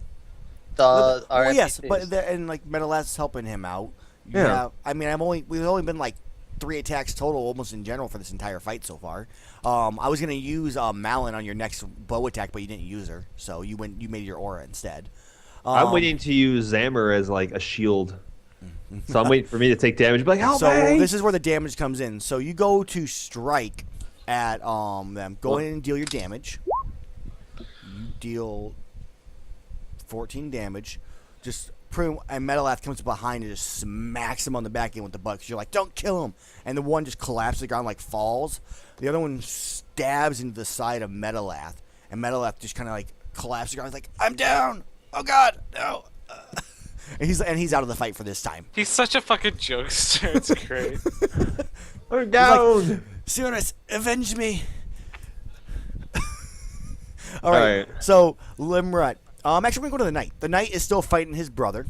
Speaker 2: Our
Speaker 1: Well, yes,
Speaker 2: NPCs.
Speaker 1: but and like Metalath's helping him out.
Speaker 3: Yeah.
Speaker 1: I mean, we've only been like 3 attacks total, almost in general for this entire fight so far. I was gonna use Malin on your next bow attack, but you didn't use her, so you made your aura instead.
Speaker 3: I'm waiting to use Zammer as like a shield. So I'm waiting for me to take damage. Be like, help
Speaker 1: So
Speaker 3: me!
Speaker 1: this is where the damage comes in. So you go to strike at them. Go in and deal your damage. You deal 14 damage. And Metalath comes behind and just smacks him on the back end with the butt. 'Cause you're like, don't kill him. And the one just collapses to the ground, like falls. The other one stabs into the side of Metalath. And Metalath just kind of like collapses to the ground. He's like, I'm down. Oh God, no. And he's out of the fight for this time.
Speaker 5: He's such a fucking jokester. It's great.
Speaker 3: I'm down!
Speaker 1: Sionis, avenge me. All right.
Speaker 3: Alright.
Speaker 1: So Limrat. Actually, we're gonna go to the knight. The knight is still fighting his brother.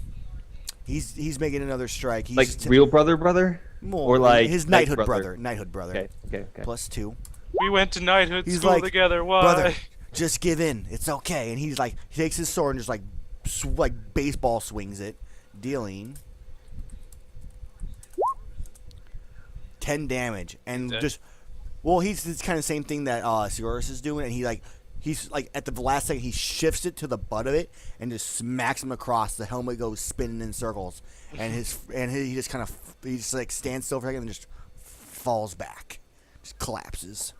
Speaker 1: He's making another strike. He's
Speaker 3: Like real brother?
Speaker 1: more,
Speaker 3: or like
Speaker 1: his
Speaker 3: knight
Speaker 1: knighthood
Speaker 3: brother?
Speaker 1: brother. Knighthood brother.
Speaker 3: Okay.
Speaker 1: +2.
Speaker 5: We went to knighthood
Speaker 1: He's
Speaker 5: school
Speaker 1: like,
Speaker 5: together. Why?
Speaker 1: brother, just give in. It's okay. And he's like, he takes his sword and just like baseball swings it, dealing 10 damage. And
Speaker 5: Dead.
Speaker 1: just, well, it's kind of the same thing that Sioris is doing. And he's like at the last second, he shifts it to the butt of it and just smacks him across. The helmet goes spinning in circles, and he just kind of like stands still for a second and just falls back, just collapses.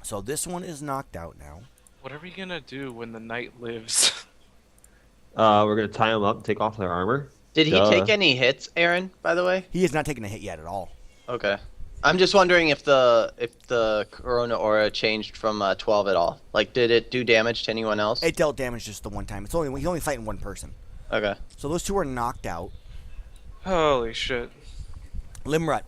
Speaker 1: So this one is knocked out now.
Speaker 5: What are we gonna do when the knight lives?
Speaker 3: We're gonna tie them up and take off their armor.
Speaker 2: Did he
Speaker 3: Duh.
Speaker 2: take any hits, Aaron? By the way.
Speaker 1: He has not taken a hit yet at all.
Speaker 2: Okay. I'm just wondering if the Corona Aura changed from 12 at all. Like, did it do damage to anyone else?
Speaker 1: It dealt damage just the one time. He's only fighting one person.
Speaker 2: Okay.
Speaker 1: So those two are knocked out.
Speaker 5: Holy shit.
Speaker 1: Limrut,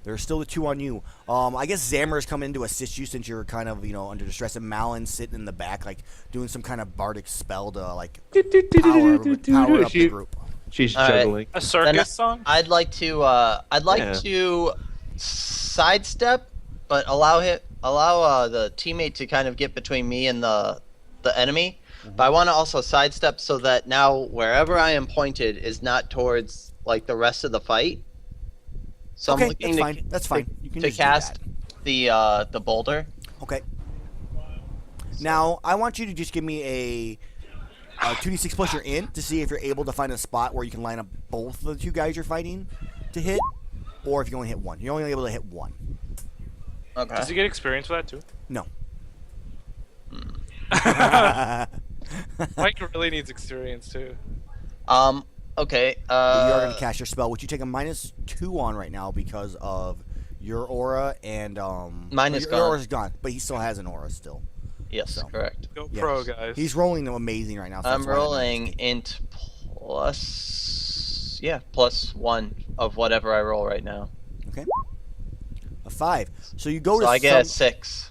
Speaker 1: there's still the two on you. I guess Zammer's coming in to assist you since you're kind of, under distress. And Malin's sitting in the back, like, doing some kind of bardic spell to, like, power up the group.
Speaker 3: She's
Speaker 2: All right.
Speaker 3: juggling.
Speaker 5: A circus song?
Speaker 2: I'd like to sidestep, but allow the teammate to kind of get between me and the enemy. But I want to also sidestep so that now wherever I am pointed is not towards like the rest of the fight. So
Speaker 1: Okay,
Speaker 2: I'm looking
Speaker 1: that's fine. That's fine. You can
Speaker 2: to
Speaker 1: just do
Speaker 2: cast
Speaker 1: that.
Speaker 2: the boulder.
Speaker 1: Okay. Now, I want you to just give me a 2d6 plus your int to see if you're able to find a spot where you can line up both the two guys you're fighting to hit, or if you can only hit one. You're only able to hit one.
Speaker 2: Okay.
Speaker 5: Does he get experience for that too?
Speaker 1: No.
Speaker 5: Mike really needs experience too.
Speaker 2: Okay.
Speaker 1: You are going to cast your spell, which you take a -2 on right now because of your aura and
Speaker 2: Mine is
Speaker 1: your
Speaker 2: gone.
Speaker 1: aura's gone, but he still has an aura still.
Speaker 2: Yes,
Speaker 1: So.
Speaker 2: correct.
Speaker 5: Go
Speaker 1: Yes.
Speaker 5: pro, guys.
Speaker 1: He's rolling amazing right now. So
Speaker 2: I'm
Speaker 1: that's why that
Speaker 2: rolling
Speaker 1: matters.
Speaker 2: int +1 of whatever I roll right now.
Speaker 1: A 5. So you go
Speaker 2: So
Speaker 1: to
Speaker 2: I get a
Speaker 1: sum-
Speaker 2: 6.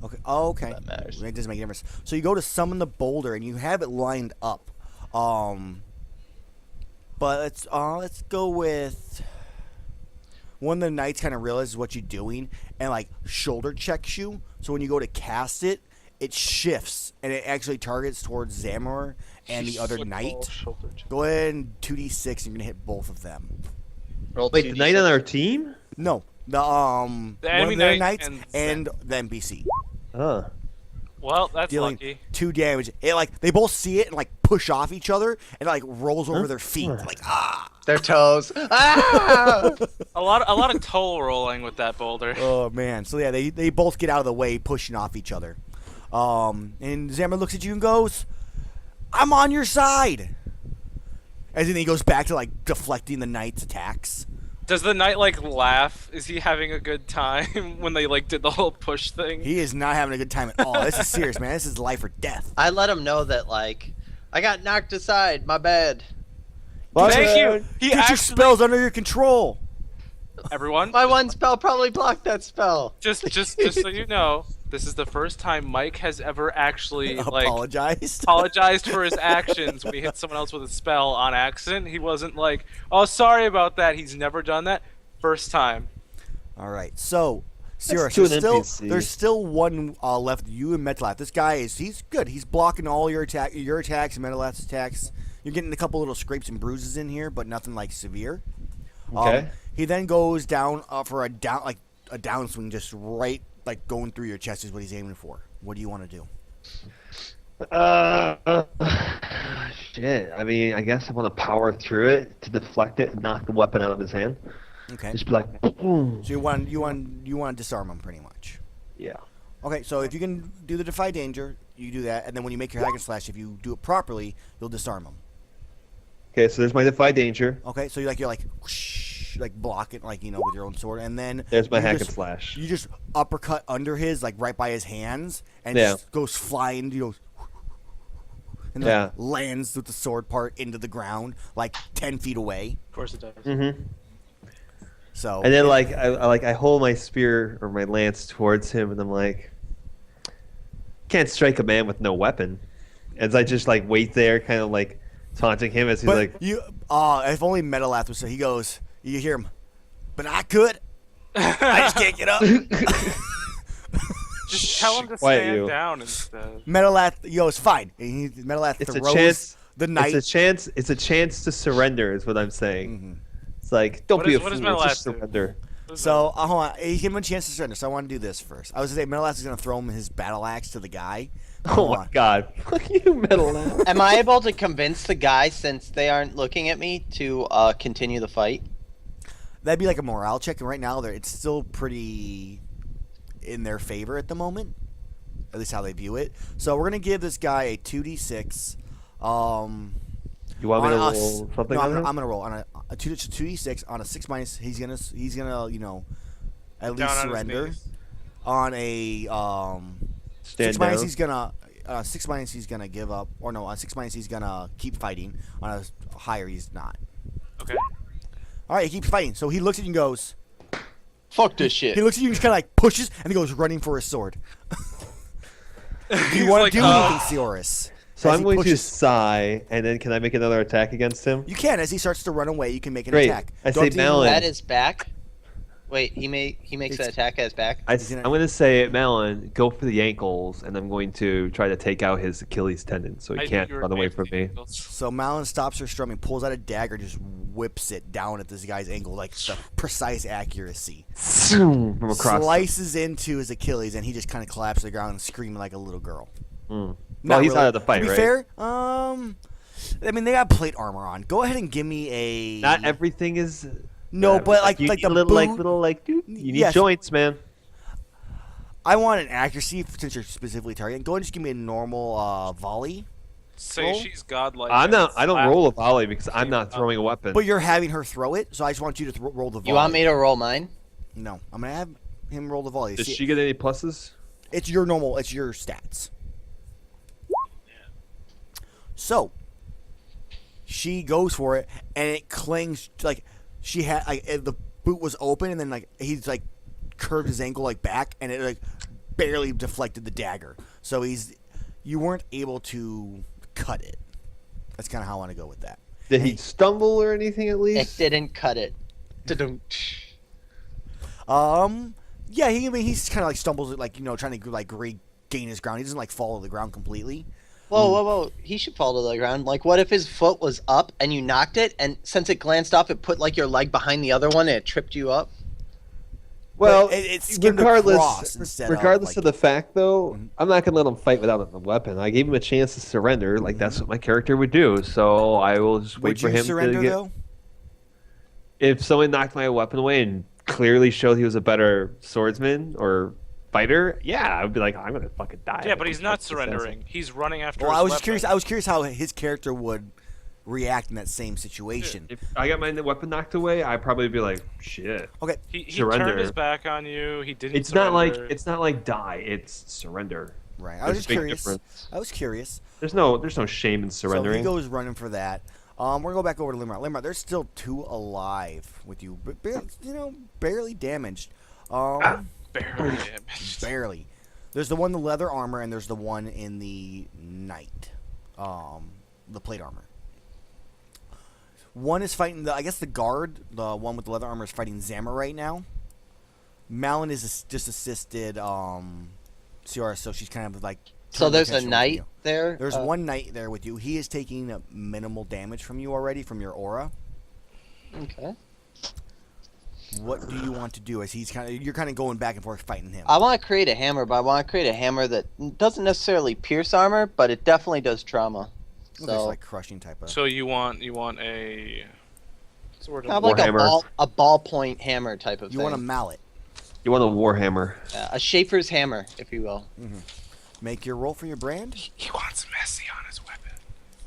Speaker 1: Okay. Oh, okay.
Speaker 2: That matters.
Speaker 1: It doesn't make a difference. So you go to summon the boulder and you have it lined up. But let's go with one of the knights kind of realizes what you're doing and like shoulder checks you. So when you go to cast it, it shifts and it actually targets towards Zamor and the other
Speaker 5: Football
Speaker 1: knight.
Speaker 5: shoulder check.
Speaker 1: Go ahead and 2d6 and you're gonna hit both of them.
Speaker 2: Roll
Speaker 3: Wait,
Speaker 2: 2d6.
Speaker 3: the knight on our team?
Speaker 1: No, the one
Speaker 5: enemy
Speaker 1: of their
Speaker 5: knight
Speaker 1: knights
Speaker 5: and
Speaker 1: the NPC.
Speaker 3: Huh.
Speaker 5: Well, that's
Speaker 1: Dealing
Speaker 5: lucky.
Speaker 1: 2 damage. It like they both see it and like push off each other and like rolls over their feet. Like
Speaker 2: Their toes. Ah!
Speaker 5: A lot of toe rolling with that boulder.
Speaker 1: Oh man. So yeah, they both get out of the way, pushing off each other. And Zammer looks at you and goes, "I'm on your side." And then he goes back to like deflecting the knight's attacks.
Speaker 5: Does the knight like laugh? Is he having a good time when they like did the whole push thing?
Speaker 1: He is not having a good time at all. This is serious, man. This is life or death.
Speaker 2: I let him know that like I got knocked aside. My bad.
Speaker 5: Thank you. He
Speaker 1: Get your
Speaker 5: actually.
Speaker 1: spells under your control.
Speaker 5: Everyone,
Speaker 2: My one spell probably blocked that spell.
Speaker 5: just so you know, this is the first time Mike has ever actually like
Speaker 1: Apologized.
Speaker 5: apologized for his actions when he hit someone else with a spell on accident. He wasn't like, "Oh, sorry about that." He's never done that. First time.
Speaker 1: All right. So, Sierra,
Speaker 3: Let's do an
Speaker 1: there's
Speaker 3: NPC.
Speaker 1: still one left. You and Metalath. This guy he's good. He's blocking all your attacks, and Metalath's attacks. You're getting a couple little scrapes and bruises in here, but nothing like severe.
Speaker 3: Okay.
Speaker 1: He then goes down for a downswing, just right, like going through your chest is what he's aiming for. What do you want to do?
Speaker 3: Shit. I mean, I guess I want to power through it to deflect it and knock the weapon out of his hand.
Speaker 1: Okay.
Speaker 3: Just be like, boom.
Speaker 1: So you want to disarm him pretty much.
Speaker 3: Yeah.
Speaker 1: Okay. So if you can do the defy danger, you do that, and then when you make your hack and slash, if you do it properly, you'll disarm him.
Speaker 3: Okay, so there's my defy danger.
Speaker 1: Okay. So you're like whoosh, like block it like with your own sword, and then
Speaker 3: There's my
Speaker 1: you
Speaker 3: hack
Speaker 1: just-
Speaker 3: and slash.
Speaker 1: You just uppercut under his, like right by his hands, and
Speaker 3: Yeah.
Speaker 1: just goes flying, and
Speaker 3: Yeah.
Speaker 1: like, lands with the sword part into the ground, like 10 feet away.
Speaker 5: Of course it does.
Speaker 3: Mm-hmm.
Speaker 1: So
Speaker 3: And then I hold my spear or my lance towards him, and I'm like, can't strike a man with no weapon. As I just like wait there, kind of like taunting him as he's
Speaker 1: but
Speaker 3: like,
Speaker 1: if only Metalath was so. He goes, you hear him, but I could. I just can't get up.
Speaker 5: Just tell him to
Speaker 3: Quiet
Speaker 5: stand
Speaker 3: you.
Speaker 5: down instead.
Speaker 1: Metalath, he goes, fine. And Metalath
Speaker 3: it's a
Speaker 1: throws
Speaker 3: chance.
Speaker 1: the knight.
Speaker 3: It's a chance to surrender. Is what I'm saying.
Speaker 1: Mhm.
Speaker 3: It's like, don't
Speaker 5: What
Speaker 3: be
Speaker 5: does-
Speaker 3: a
Speaker 5: what does
Speaker 3: fool.
Speaker 5: Metalast
Speaker 3: Just
Speaker 5: do?
Speaker 3: surrender.
Speaker 1: So hold on, he gave him a chance to surrender. So I want to do this first. I was gonna say Metalath is gonna throw him his battle axe to the guy.
Speaker 3: Oh
Speaker 1: Hold
Speaker 3: my
Speaker 1: on.
Speaker 3: god! Fuck you, metal lad.
Speaker 2: Am I able to convince the guy, since they aren't looking at me, to continue the fight?
Speaker 1: That'd be like a morale check, and right now it's still pretty in their favor at the moment. At least how they view it. So we're gonna give this guy a 2d6.
Speaker 3: You want me to
Speaker 1: On us-
Speaker 3: roll something
Speaker 1: No,
Speaker 3: on him?
Speaker 1: I'm gonna roll on a 2d6 on a 6 minus. He's gonna at least
Speaker 5: Down on his
Speaker 1: surrender.
Speaker 5: knees.
Speaker 1: On a
Speaker 3: Stand
Speaker 1: 6 minus,
Speaker 3: down.
Speaker 1: he's gonna 6 minus he's gonna give up, or no, on 6 minus he's gonna keep fighting. On a higher he's not.
Speaker 5: Okay.
Speaker 1: All right, he keeps fighting. So he looks at you and goes.
Speaker 2: Fuck this shit.
Speaker 1: He looks at you and just kind of like pushes, and he goes running for his sword. Do you
Speaker 5: He's
Speaker 1: want
Speaker 5: like,
Speaker 1: to do anything, Seoris?
Speaker 3: So
Speaker 1: As
Speaker 3: I'm
Speaker 1: he
Speaker 3: going to
Speaker 1: pushes-
Speaker 3: sigh, and then can I make another attack against him?
Speaker 1: You can, as he starts to run away, you can make an
Speaker 3: Great.
Speaker 1: attack.
Speaker 3: I
Speaker 1: Don't
Speaker 3: say
Speaker 1: do-
Speaker 3: Malin.
Speaker 2: At his back. Wait, he makes an
Speaker 1: It's-
Speaker 2: attack at his back.
Speaker 3: I'm
Speaker 1: gonna-
Speaker 3: going to say, Malin, go for the ankles, and I'm going to try to take out his Achilles tendon so
Speaker 5: I
Speaker 3: he
Speaker 5: knew
Speaker 3: can't
Speaker 5: you were
Speaker 3: run away
Speaker 5: advanced
Speaker 3: from me.
Speaker 5: angles.
Speaker 1: So Malin stops her strumming, pulls out a dagger, just whips it down at this guy's ankle, like the precise accuracy.
Speaker 3: From across.
Speaker 1: Slices into his Achilles, and he just kind of collapses to the ground, screaming like a little girl.
Speaker 3: Mm.
Speaker 1: Not
Speaker 3: Well, he's
Speaker 1: really.
Speaker 3: out of the fight,
Speaker 1: To be
Speaker 3: right?
Speaker 1: fair, I mean they got plate armor on. Go ahead and give me a.
Speaker 3: Not everything is.
Speaker 1: No, but like
Speaker 3: you
Speaker 1: the
Speaker 3: need little,
Speaker 1: boot.
Speaker 3: dude. You need
Speaker 1: Yes.
Speaker 3: joints, man.
Speaker 1: I want an accuracy since you're specifically targeting. Go ahead and just give me a normal volley.
Speaker 5: Say
Speaker 1: Roll?
Speaker 5: she's godlike.
Speaker 3: I'm
Speaker 5: and
Speaker 3: not. I don't
Speaker 5: slap.
Speaker 3: roll a volley because I'm not throwing a weapon.
Speaker 1: But you're having her throw it, so I just want you to roll the volley.
Speaker 2: You want me to roll mine?
Speaker 1: No, I'm gonna have him roll the volley.
Speaker 3: Does
Speaker 1: See,
Speaker 3: she get any pluses?
Speaker 1: It's your normal. It's your stats. So she goes for it, and it clings like she had. Like the boot was open, and then like he's like curved his ankle like back, and it like barely deflected the dagger. So you weren't able to cut it. That's kind of how I want to go with that.
Speaker 3: Did he stumble or anything at
Speaker 2: It
Speaker 3: least?
Speaker 2: didn't cut it. Da-dum.
Speaker 1: Yeah, he's kind of like stumbles, like trying to like regain his ground. He doesn't like fall to the ground completely.
Speaker 2: Whoa. He should fall to the ground. Like, what if his foot was up and you knocked it, and since it glanced off, it put like your leg behind the other one and it tripped you up?
Speaker 3: Well,
Speaker 1: But it skimmed across instead
Speaker 3: regardless
Speaker 1: of,
Speaker 3: of the fact, though,
Speaker 1: Mhm.
Speaker 3: I'm not gonna let him fight without a weapon. I gave him a chance to surrender, like that's what my character would do. So I will just wait
Speaker 1: Would
Speaker 3: for
Speaker 1: you
Speaker 3: him
Speaker 1: surrender
Speaker 3: to get.
Speaker 1: though?
Speaker 3: If someone knocked my weapon away and clearly showed he was a better swordsman or fighter, yeah, I would be like, I'm gonna fucking die.
Speaker 5: Yeah, but he's not
Speaker 3: Fucking assassin.
Speaker 5: surrendering. He's running after.
Speaker 1: Well,
Speaker 5: his
Speaker 1: I was
Speaker 5: weapon.
Speaker 1: curious. I was curious how his character would react in that same situation.
Speaker 3: If I got my weapon knocked away, I'd probably be like, shit.
Speaker 1: Okay,
Speaker 5: He
Speaker 3: surrender.
Speaker 5: turned his back on you. He didn't.
Speaker 3: It's not like
Speaker 5: surrender.
Speaker 3: die. It's surrender.
Speaker 1: right. I was
Speaker 3: There's
Speaker 1: just
Speaker 3: a big
Speaker 1: curious.
Speaker 3: difference.
Speaker 1: I was curious.
Speaker 3: There's no shame in
Speaker 1: So
Speaker 3: surrendering.
Speaker 1: he goes running for that. We're gonna go back over to Limrod. Limrod, there's still 2 alive with you, but barely damaged.
Speaker 5: barely damaged.
Speaker 1: Barely. There's the one in the leather armor, and there's the one in the knight, the plate armor. One is fighting I guess the guard, the one with the leather armor, is fighting Zammer right now. Malin is just assisted Ciara, so she's kind of like.
Speaker 2: So
Speaker 1: turned
Speaker 2: there's a
Speaker 1: attention from
Speaker 2: knight
Speaker 1: you.
Speaker 2: there.
Speaker 1: There's one knight there with you. He is taking minimal damage from you already from your aura.
Speaker 2: Okay.
Speaker 1: What do you want to do? As you're kind of going back and forth fighting him.
Speaker 2: I want to create a hammer, but I want to create a hammer that doesn't necessarily pierce armor, but it definitely does trauma.
Speaker 1: There's
Speaker 2: So
Speaker 1: like crushing type of.
Speaker 5: So you want a sort
Speaker 2: kind of
Speaker 5: of
Speaker 2: like
Speaker 3: Warhammer.
Speaker 2: a ballpoint hammer type of
Speaker 1: you
Speaker 2: thing.
Speaker 1: want a mallet.
Speaker 3: You want a warhammer?
Speaker 2: A Schaefer's hammer, if you will.
Speaker 1: Make your roll for your brand.
Speaker 5: he wants messy on his weapon.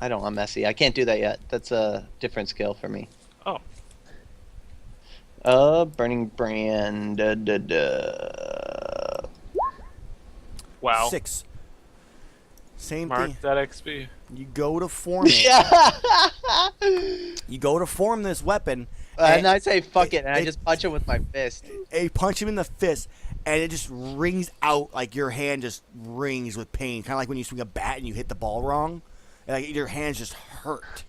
Speaker 2: I don't want messy. I can't do that yet. That's a different skill for me.
Speaker 5: Oh.
Speaker 2: Burning brand.
Speaker 5: Wow.
Speaker 1: 6. Same
Speaker 5: Mark
Speaker 1: thing.
Speaker 5: that XP.
Speaker 1: You go to form it.
Speaker 2: Yeah.
Speaker 1: You go to form this weapon.
Speaker 2: And I say fuck it, and I
Speaker 1: it-
Speaker 2: just punch him with my fist.
Speaker 1: And you punch him in the fist, and it just rings out like your hand just rings with pain, kind of like when you swing a bat and you hit the ball wrong. And, like your hands just hurt,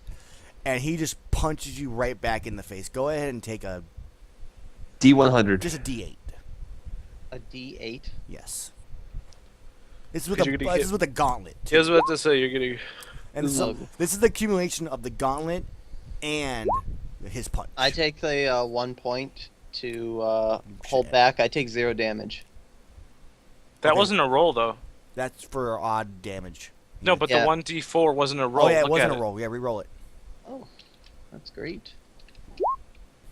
Speaker 1: and he just punches you right back in the face. Go ahead and take
Speaker 3: D100.
Speaker 1: just a D8.
Speaker 2: A D8.
Speaker 1: Yes. This is with
Speaker 5: Because you're gonna
Speaker 1: this
Speaker 5: hit-
Speaker 1: is with a gauntlet.
Speaker 5: He was about to say you're getting.
Speaker 1: And so this is the accumulation of the gauntlet and his punch.
Speaker 2: I take the 1 point to hold back. I take 0 damage.
Speaker 5: That
Speaker 1: Okay.
Speaker 5: wasn't a roll though.
Speaker 1: That's for odd damage.
Speaker 5: No, but
Speaker 2: Yeah.
Speaker 5: the 1d4 wasn't a roll.
Speaker 1: Oh yeah, it
Speaker 5: Look
Speaker 1: wasn't
Speaker 5: at
Speaker 1: a roll. Yeah, re-roll it.
Speaker 2: Oh, that's great.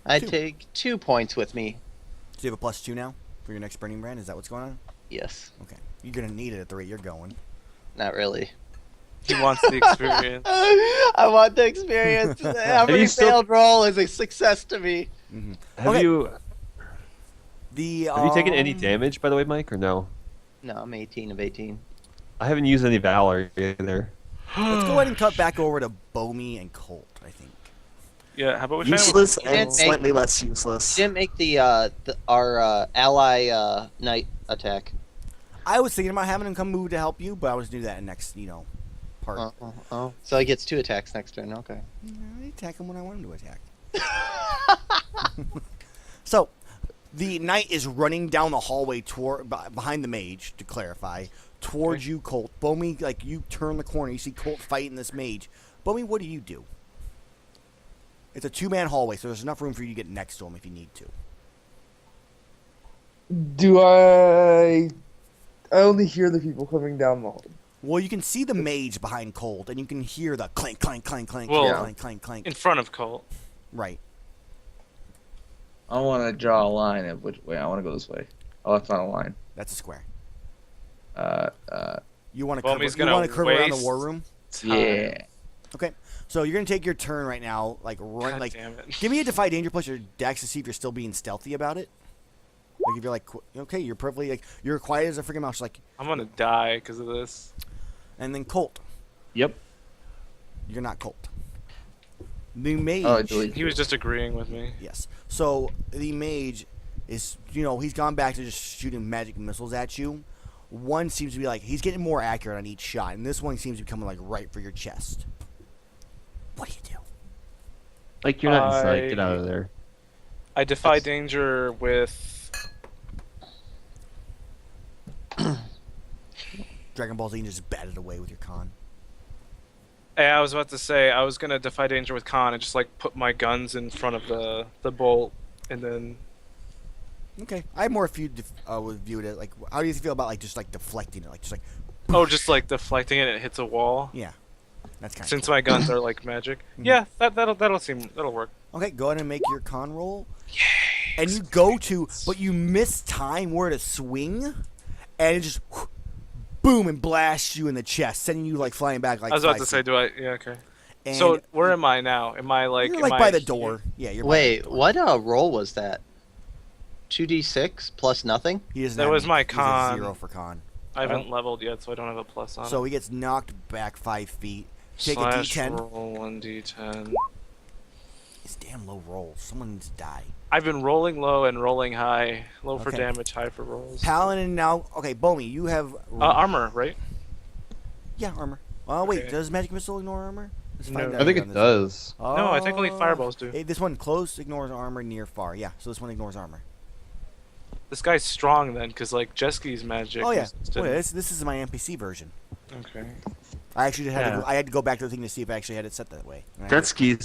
Speaker 2: I
Speaker 1: 2.
Speaker 2: take 2 points with me.
Speaker 1: So you have a +2 now for your next burning brand. Is that what's going on?
Speaker 2: Yes.
Speaker 1: Okay. You're gonna need it at the rate you're going.
Speaker 2: Not really.
Speaker 5: He wants the experience.
Speaker 2: I want the experience. Every
Speaker 3: you still-
Speaker 2: failed roll is a success to me.
Speaker 3: Have
Speaker 1: Okay.
Speaker 3: you
Speaker 1: The
Speaker 3: have you taken any damage, by the way, Mike, or no?
Speaker 2: No, I'm 18 of 18.
Speaker 3: I haven't used any Valor either.
Speaker 1: Let's go ahead and cut back over to Bomi and Colt, I think.
Speaker 5: Yeah, how about we try with
Speaker 6: Useless
Speaker 2: didn't
Speaker 6: and
Speaker 2: make-
Speaker 6: slightly less useless.
Speaker 2: Didn't make our ally knight attack.
Speaker 1: I was thinking about having him come move to help you, but I was do that in next, part.
Speaker 2: Oh. So he gets 2 attacks next turn. Okay.
Speaker 1: I attack him when I want him to attack. So, the knight is running down the hallway behind the mage, to clarify, towards you, Colt. Bomi, you turn the corner, you see Colt fighting this mage. Bomi, what do you do? It's a 2-man hallway, so there's enough room for you to get next to him if you need to.
Speaker 4: Do I only hear the people coming down the hall.
Speaker 1: Well, you can see the mage behind Colt, and you can hear the clank, clank, clank, clank,
Speaker 5: Well,
Speaker 1: clank, clank, clank.
Speaker 5: in front of Colt.
Speaker 1: Right.
Speaker 4: I want to draw a line of which way. I want to go this way. Oh, that's not a line.
Speaker 1: That's a square.
Speaker 4: Uh,
Speaker 1: You want to
Speaker 5: Well,
Speaker 1: curve,
Speaker 5: he's
Speaker 1: you
Speaker 5: gonna
Speaker 1: want to curve around the
Speaker 5: waste
Speaker 1: war room?
Speaker 4: yeah.
Speaker 1: Okay. So you're going to take your turn right now, run,
Speaker 5: God damn it.
Speaker 1: give me a Defy Danger plus your dex to see if you're still being stealthy about it. If you're okay, you're perfectly, you're quiet as a freaking mouse,
Speaker 5: I'm gonna die because of this.
Speaker 1: and then Colt.
Speaker 3: Yep.
Speaker 1: You're not Colt. The mage.
Speaker 4: Oh, I delete.
Speaker 5: He was just agreeing with me.
Speaker 1: Yes. So the mage is, he's gone back to just shooting magic missiles at you. One seems to be he's getting more accurate on each shot, and this one seems to be coming right for your chest. What do you do?
Speaker 3: You're not inside. Get out of there.
Speaker 5: I defy danger with.
Speaker 1: Dragon Ball Z and just bat it away with your con.
Speaker 5: Hey, I was about to say I was gonna defy danger with Khan and just put my guns in front of the bolt and then.
Speaker 1: Okay. I more viewed it how do you feel about just deflecting it?
Speaker 5: Oh, just deflecting it and it hits a wall.
Speaker 1: Yeah. That's kind of
Speaker 5: Since my guns are magic. Yeah, that'll work.
Speaker 1: Okay, go ahead and make your con roll. Yay! And you go to, but you miss time where to swing, and it just boom and blasts you in the chest, sending you flying back
Speaker 5: I was about to say, do I? Yeah, okay.
Speaker 1: And
Speaker 5: So where am I now? Am I
Speaker 1: you're
Speaker 5: am I
Speaker 1: by the door. Yeah, you're.
Speaker 2: Wait,
Speaker 1: by the door.
Speaker 2: what roll was that? 2d6 plus nothing?
Speaker 1: He doesn't
Speaker 5: That
Speaker 1: have
Speaker 5: was
Speaker 1: any-
Speaker 5: my
Speaker 1: he's a
Speaker 5: con.
Speaker 1: 0 for con.
Speaker 5: I haven't leveled yet, so I don't have a plus on
Speaker 1: So
Speaker 5: it.
Speaker 1: he gets knocked back 5 feet. Take
Speaker 5: Slash
Speaker 1: a D10.
Speaker 5: roll 1d10.
Speaker 1: It's damn low rolls. Someone needs to die.
Speaker 5: I've been rolling low and rolling high. Low for
Speaker 1: Okay.
Speaker 5: damage, high for rolls.
Speaker 1: Paladin now. Okay, Bomi, you have.
Speaker 5: Armor, right?
Speaker 1: Yeah, armor. Oh wait,
Speaker 5: Okay.
Speaker 1: does magic missile ignore armor? Let's
Speaker 5: No.
Speaker 1: find out
Speaker 3: I think
Speaker 1: on
Speaker 3: it
Speaker 1: this.
Speaker 3: does.
Speaker 5: No, I think only
Speaker 1: Oh.
Speaker 5: fireballs do.
Speaker 1: Hey, this one close ignores armor, near far. Yeah, so this one ignores armor.
Speaker 5: This guy's strong then, because Jesky's magic.
Speaker 1: Oh yeah.
Speaker 5: resisted-
Speaker 1: Wait, this is my NPC version.
Speaker 5: Okay.
Speaker 1: I actually had
Speaker 5: Yeah.
Speaker 1: I had to go back to the thing to see if I actually had it set that way. And I
Speaker 3: Jet ski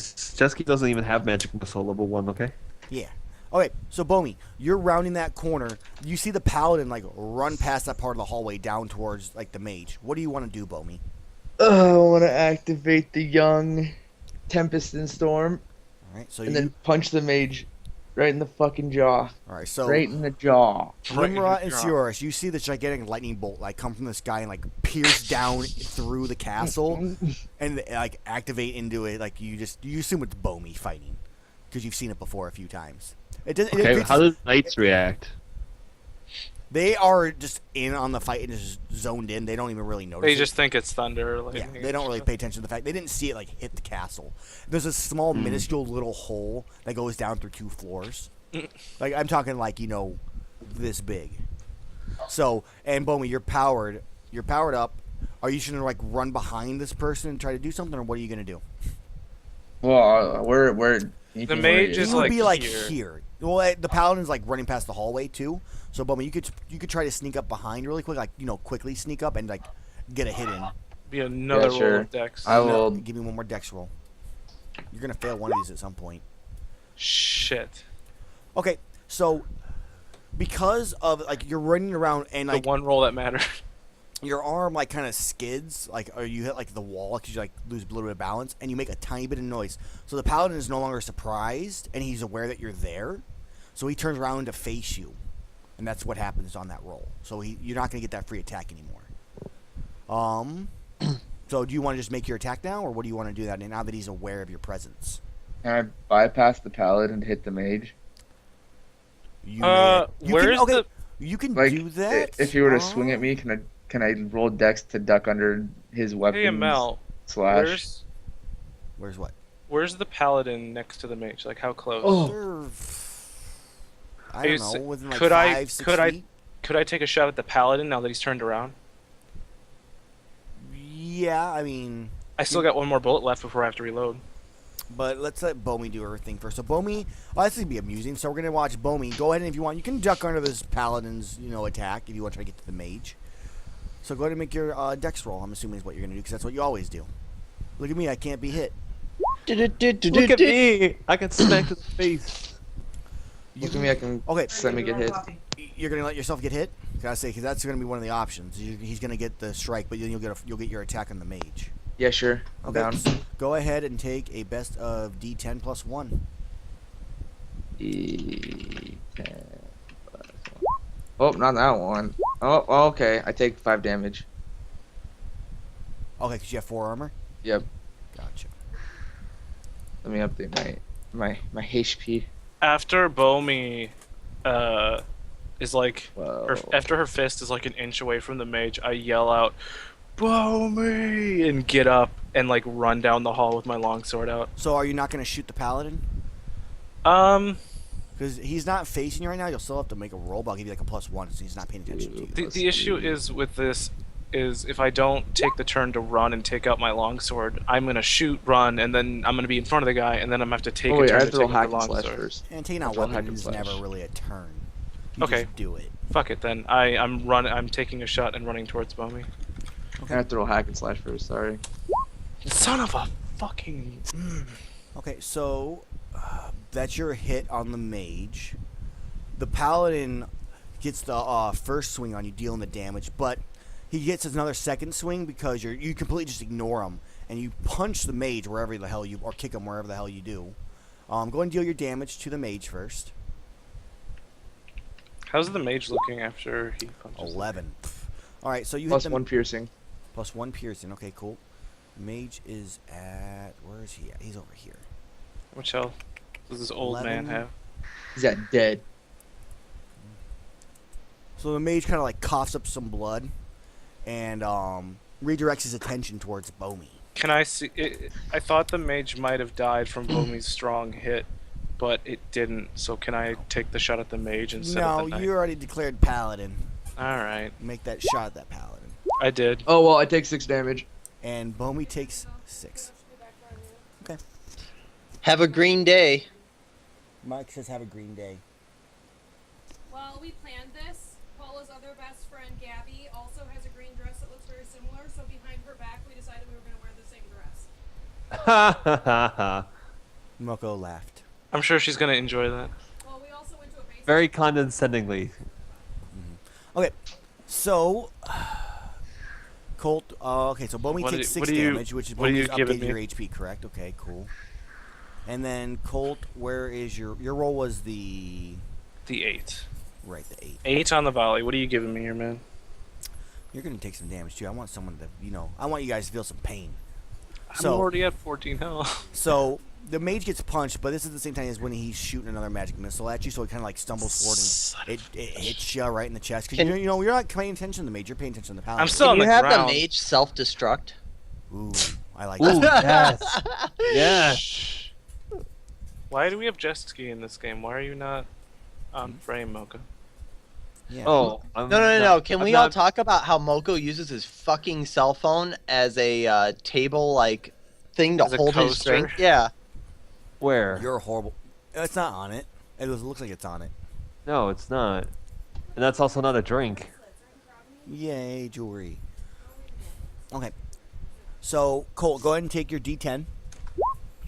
Speaker 3: doesn't even have magic missile level 1. Okay.
Speaker 1: Yeah. Okay, so Bomi, you're rounding that corner. You see the paladin run past that part of the hallway down towards the mage. What do you want to do, Bomi?
Speaker 4: I want to activate the young Tempest and Storm,
Speaker 1: All right. So
Speaker 4: and then punch the mage right in the fucking jaw.
Speaker 1: all right. So
Speaker 4: Right in the jaw.
Speaker 1: Rimrod and Sioris, you see the gigantic lightning bolt come from the sky and pierce down through the castle and activate into it. You assume it's Bomi fighting because you've seen it before a few times. It does.
Speaker 3: Okay. How do knights react?
Speaker 1: They are just in on the fight and just zoned in. They don't even really notice.
Speaker 5: They
Speaker 1: it.
Speaker 5: just think it's thunder.
Speaker 1: Yeah,
Speaker 5: lightning,
Speaker 1: they don't really
Speaker 5: stuff.
Speaker 1: pay attention to the fact they didn't see it hit the castle. There's a small, minuscule little hole that goes down through 2 floors. I'm talking this big. So, and Bomi, you're powered. You're powered up. Are you just gonna run behind this person and try to do something, or what are you gonna do?
Speaker 4: Well, where
Speaker 5: The mage is
Speaker 1: You would be
Speaker 5: here.
Speaker 1: here. Well, the paladin's running past the hallway too. So, Bomi, you could try to sneak up behind really quick, quickly sneak up and get a hit in.
Speaker 5: Be another roll
Speaker 4: sure.
Speaker 5: of dex.
Speaker 4: I will.
Speaker 1: Give me one more dex roll. You're gonna fail one of these at some point.
Speaker 5: Shit.
Speaker 1: Okay, so because of you're running around and
Speaker 5: The one roll that mattered.
Speaker 1: your arm kind of skids, or you hit the wall because you lose a little bit of balance, and you make a tiny bit of noise. So the paladin is no longer surprised, and he's aware that you're there. So he turns around to face you, and that's what happens on that roll. So you're not gonna get that free attack anymore. So do you want to just make your attack now, or what do you want to do that now that he's aware of your presence?
Speaker 4: Can I bypass the paladin and hit the mage?
Speaker 1: You may- you
Speaker 5: where's
Speaker 1: can, okay,
Speaker 5: the?
Speaker 1: You can
Speaker 4: Like,
Speaker 1: do that.
Speaker 4: if he were to swing at me, can I roll dex to duck under his weapon?
Speaker 5: Hey, Amell,
Speaker 4: Slash.
Speaker 1: Where's what?
Speaker 5: where's the paladin next to the mage? Like, how close?
Speaker 4: Oh.
Speaker 1: I don't know. Within like
Speaker 5: could I-
Speaker 1: 5-6
Speaker 5: could I-
Speaker 1: feet?
Speaker 5: Could I take a shot at the paladin now that he's turned around?
Speaker 1: Yeah, I mean,
Speaker 5: I still got one more bullet left before I have to reload.
Speaker 1: but let's let Bomi do her thing first. So Bomi, this is gonna be amusing. So we're gonna watch Bomi. Go ahead and if you want, you can duck under this paladin's attack if you want to try to get to the mage. So go ahead and make your dex roll. I'm assuming is what you're gonna do because that's what you always do. Look at me, I can't be hit.
Speaker 3: Look at me! I got smacked in the face.
Speaker 4: Look at me, I can
Speaker 1: Okay.
Speaker 4: let me get hit.
Speaker 1: You're gonna let yourself get hit. Gotta say, because that's gonna be one of the options. He's gonna get the strike, but then you'll get your attack on the mage.
Speaker 4: Yeah, sure. I'm
Speaker 1: Okay.
Speaker 4: down.
Speaker 1: Go ahead and take a best of D10 plus 1.
Speaker 4: D10 plus 1. Oh, not that one. Oh, okay. I take 5 damage.
Speaker 1: Okay, because you have 4 armor.
Speaker 4: Yep.
Speaker 1: Gotcha.
Speaker 4: Let me update my HP.
Speaker 5: After Bomi, is like
Speaker 4: Whoa.
Speaker 5: after her fist is like an inch away from the mage, I yell out, "Bomi!" and get up and like run down the hall with my longsword out.
Speaker 1: So are you not gonna shoot the paladin?
Speaker 5: Um,
Speaker 1: Because he's not facing you right now. You'll still have to make a roll. But I'll give you like a +1, so he's not paying attention to you.
Speaker 5: the issue is with this is if I don't take the turn to run and take out my longsword, I'm gonna shoot, run, and then I'm gonna be in front of the guy, and then I'm gonna have to take
Speaker 4: Oh
Speaker 5: a
Speaker 4: wait, I
Speaker 5: turn
Speaker 4: have
Speaker 5: to
Speaker 4: to roll
Speaker 5: take out
Speaker 4: hack
Speaker 5: the
Speaker 4: and slash
Speaker 5: longsword.
Speaker 4: first.
Speaker 1: And taking out
Speaker 4: Roll hack and
Speaker 1: weapons is
Speaker 4: slash.
Speaker 1: never really a turn. You
Speaker 5: Okay.
Speaker 1: just do it.
Speaker 5: Fuck it then. I'm taking a shot and running towards Bomi.
Speaker 4: I have to roll hack and slash first. Sorry.
Speaker 5: Son of a fucking.
Speaker 1: Okay, so that's your hit on the mage. The paladin gets the first swing on you, dealing the damage, but he gets another second swing because you completely just ignore him and you punch the mage wherever the hell or kick him wherever the hell you do. Go ahead and deal your damage to the mage first.
Speaker 5: How's the mage looking after he punches?
Speaker 1: 11. All right, so you
Speaker 4: Plus
Speaker 1: hit
Speaker 4: 1 piercing.
Speaker 1: plus 1 piercing. Okay, cool. Mage is at where is he at? He's over here.
Speaker 5: Which health does this old man
Speaker 1: 11.
Speaker 5: have?
Speaker 4: He's at dead.
Speaker 1: So the mage kind of like coughs up some blood and redirects his attention towards Bomi.
Speaker 5: Can I see? I thought the mage might have died from Bomi's strong hit, but it didn't. So can I take the shot at the mage instead of
Speaker 1: No,
Speaker 5: the knight?
Speaker 1: you already declared paladin.
Speaker 5: All right,
Speaker 1: Make that shot at that paladin.
Speaker 5: I did.
Speaker 4: Oh well, I take 6 damage.
Speaker 1: And Bomi takes 6.
Speaker 2: Have a green day.
Speaker 1: Mark says have a green day.
Speaker 6: Well, we planned this. Paula's other best friend, Gabby, also has a green dress that looks very similar, so behind her back, we decided we were going to wear the same dress.
Speaker 3: Ha ha ha ha.
Speaker 1: Moko laughed.
Speaker 5: I'm sure she's gonna enjoy that.
Speaker 6: Well, we also went to a baseball
Speaker 3: Very condescendingly.
Speaker 1: Okay, so Colt. Okay, so Bomi
Speaker 5: What
Speaker 1: takes
Speaker 5: do-
Speaker 1: 6
Speaker 5: what do you-
Speaker 1: damage, which is
Speaker 5: what do you
Speaker 1: Bomi's
Speaker 5: giving
Speaker 1: updated
Speaker 5: me?
Speaker 1: your HP, correct? Okay, cool. And then Colt, where is your roll? Was the
Speaker 5: The 8.
Speaker 1: right the 8.
Speaker 5: 8 on the volley. What are you giving me here, man?
Speaker 1: You're gonna take some damage too. I want someone to, I want you guys to feel some pain.
Speaker 5: I'm
Speaker 1: So-
Speaker 5: already at 14 health.
Speaker 1: So the mage gets punched, but this is the same time as when he's shooting another magic missile at you, so it kind of like stumbles forward and it hits you right in the chest. Because
Speaker 2: Can-
Speaker 1: you're not paying attention to the mage, you're paying attention to the paladin.
Speaker 5: I'm still
Speaker 2: Can
Speaker 5: on
Speaker 2: you
Speaker 5: the
Speaker 2: have
Speaker 5: ground.
Speaker 2: the mage self-destruct?
Speaker 1: Ooh, I like
Speaker 3: Ooh,
Speaker 1: that.
Speaker 3: yes. Yes.
Speaker 5: Why do we have jet ski in this game? Why are you not on frame, Mocha?
Speaker 1: Yeah.
Speaker 3: Oh.
Speaker 2: No. Can
Speaker 3: I'm
Speaker 2: we all
Speaker 3: not-
Speaker 2: talk about how Moko uses his fucking cell phone as a table like thing to
Speaker 5: As a
Speaker 2: hold his
Speaker 5: coaster?
Speaker 2: drink? Yeah.
Speaker 3: Where?
Speaker 1: You're horrible. It's not on it. It looks like it's on it.
Speaker 3: No, it's not. And that's also not a drink.
Speaker 1: Yay, jewelry. Okay. So, Colt, go ahead and take your D10.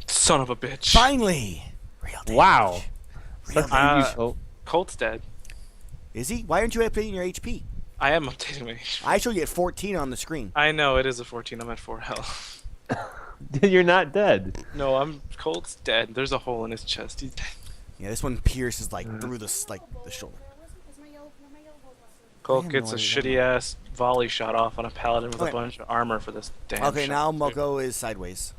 Speaker 5: Son of a bitch.
Speaker 1: Finally! Real damage.
Speaker 3: Wow.
Speaker 1: Real damage.
Speaker 3: Oh,
Speaker 5: Colt's dead.
Speaker 1: Is he? Why aren't you updating your HP?
Speaker 5: I am updating my HP.
Speaker 1: I showed you at 14 on the screen.
Speaker 5: I know it is a 14. I'm at 4 health.
Speaker 3: you're not dead.
Speaker 5: No, Colt's dead. There's a hole in his chest. He's dead.
Speaker 1: Yeah, this one pierces like through the shoulder.
Speaker 6: Where's my yellow
Speaker 5: Colt
Speaker 1: have
Speaker 5: gets
Speaker 1: no
Speaker 5: a
Speaker 1: idea.
Speaker 5: shitty ass volley shot off on a paladin with
Speaker 1: Okay.
Speaker 5: a bunch of armor for this damn
Speaker 1: Okay, now
Speaker 5: shot.
Speaker 1: Moko is sideways.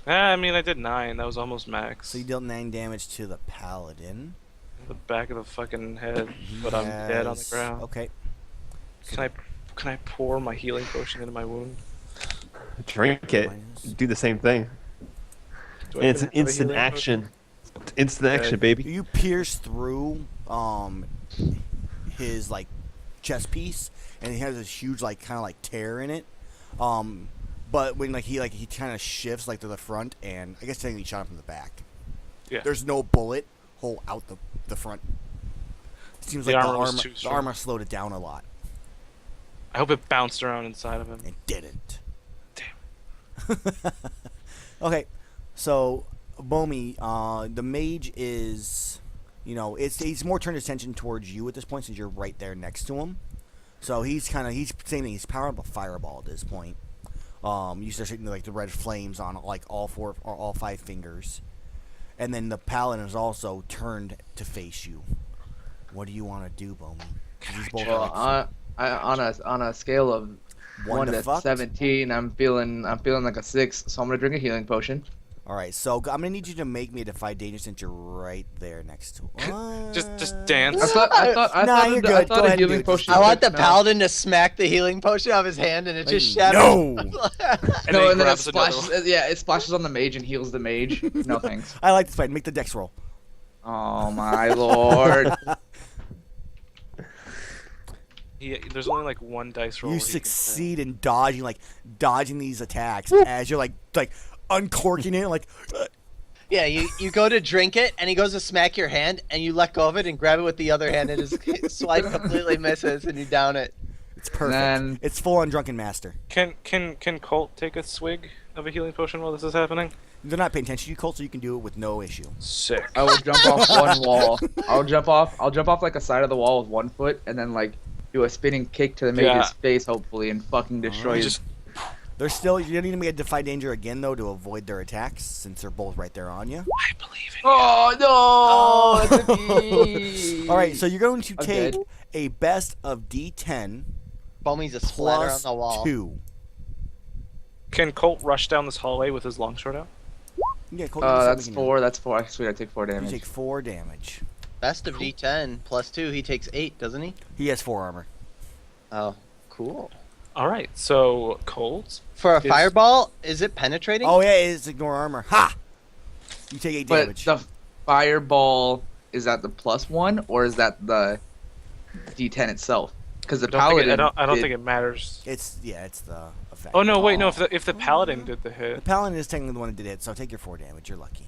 Speaker 5: I mean, I did 9. That was almost max.
Speaker 1: So you dealt 9 damage to the paladin.
Speaker 5: The back of the fucking head,
Speaker 1: He
Speaker 5: but I'm dead on the
Speaker 1: has-
Speaker 5: ground.
Speaker 1: Okay.
Speaker 5: Can I pour my healing potion into my wound?
Speaker 3: Drink it.
Speaker 1: Minus-
Speaker 3: Do the same thing.
Speaker 5: Do I
Speaker 3: And it's an
Speaker 5: have a
Speaker 3: instant
Speaker 5: healing
Speaker 3: action. Instant action, baby.
Speaker 1: You pierce through his like chest piece, and he has this huge like kind of like tear in it. But when he kind of shifts like to the front, and I guess technically he shot him from the back.
Speaker 5: Yeah.
Speaker 1: There's no bullet hole out the front. It seems
Speaker 5: The
Speaker 1: like
Speaker 5: armor was too
Speaker 1: the
Speaker 5: strong.
Speaker 1: armor slowed it down a lot.
Speaker 5: I hope it bounced around inside of him.
Speaker 1: It didn't.
Speaker 5: Damn.
Speaker 1: Okay, so Bomi, the mage is, he's more turned his attention towards you at this point since you're right there next to him. So he's saying that he's powering up a fireball at this point. You start seeing like the red flames on like all 5 fingers, and then the paladin is also turned to face you. What do you want to do, Bomi? 'Cause these both
Speaker 4: Well,
Speaker 1: are
Speaker 4: on a scale of 1 to
Speaker 1: fucked?
Speaker 4: 17, I'm feeling like a 6. So I'm gonna drink a healing potion.
Speaker 1: All right, so I'm gonna need you to make me a defy danger since you're right there next to him.
Speaker 5: Just dance.
Speaker 4: I thought
Speaker 1: Nah, you're good. Go
Speaker 4: a
Speaker 1: ahead and do
Speaker 4: healing
Speaker 1: it.
Speaker 4: potion.
Speaker 2: I want the
Speaker 4: no.
Speaker 2: paladin to smack the healing potion out of his hand, and it just shatters.
Speaker 1: No.
Speaker 5: And
Speaker 4: No,
Speaker 5: he
Speaker 4: and then it
Speaker 5: grabs another
Speaker 4: splashes.
Speaker 5: one.
Speaker 4: Yeah, it splashes on the mage and heals the mage. No thanks.
Speaker 1: I like this fight. Make the dex roll.
Speaker 4: Oh my lord.
Speaker 5: There's only like 1 dice roll.
Speaker 1: You
Speaker 5: where he can
Speaker 1: succeed in dodging these attacks as you're like uncorking it, like
Speaker 2: Yeah, you go to drink it, and he goes to smack your hand, and you let go of it and grab it with the other hand, and his swipe completely misses, and you down it.
Speaker 1: it's perfect.
Speaker 4: Then-
Speaker 1: It's full on drunken master.
Speaker 5: Can Colt take a swig of a healing potion while this is happening?
Speaker 1: They're not paying attention to you, Colt, so you can do it with no issue.
Speaker 5: Sick.
Speaker 4: I will jump off one wall. I'll jump off like a side of the wall with 1 foot, and then like do a spinning kick to the mage's
Speaker 5: Yeah.
Speaker 4: face, hopefully, and fucking destroy
Speaker 5: You
Speaker 4: his.
Speaker 5: just
Speaker 1: They're still. You need to make a defy danger again though to avoid their attacks since they're both right there on you.
Speaker 5: I believe in
Speaker 4: Oh no! It's a B.
Speaker 1: All right, so you're going to
Speaker 4: I'm
Speaker 1: take
Speaker 4: dead.
Speaker 1: a best of D10
Speaker 2: Bomi's a splatter on
Speaker 1: plus
Speaker 2: the wall.
Speaker 1: 2.
Speaker 5: Can Colt rush down this hallway with his longsword out?
Speaker 1: Yeah, Colt, you can
Speaker 4: That's
Speaker 1: do
Speaker 4: 4. That's 4. Sweet, I take 4
Speaker 1: You
Speaker 4: damage.
Speaker 1: take 4 damage.
Speaker 2: Best of D10 plus 2, he takes 8, doesn't he?
Speaker 1: He has 4 armor.
Speaker 2: Oh, cool.
Speaker 5: All right. So Colt.
Speaker 2: For a
Speaker 5: Is-
Speaker 2: fireball, is it penetrating?
Speaker 1: Oh yeah, it's ignore armor. Ha! You take 8
Speaker 4: But
Speaker 1: damage.
Speaker 4: the fireball, is that the +1 or is that the D10 itself? Because the
Speaker 5: I don't, think
Speaker 4: paladin.
Speaker 5: it, I don't
Speaker 4: did-
Speaker 5: think it matters.
Speaker 1: It's the effect.
Speaker 5: Oh no! Wait, no. If the paladin did the
Speaker 1: The
Speaker 5: hit,
Speaker 1: paladin is technically the one that did it, so take your 4 damage. You're lucky.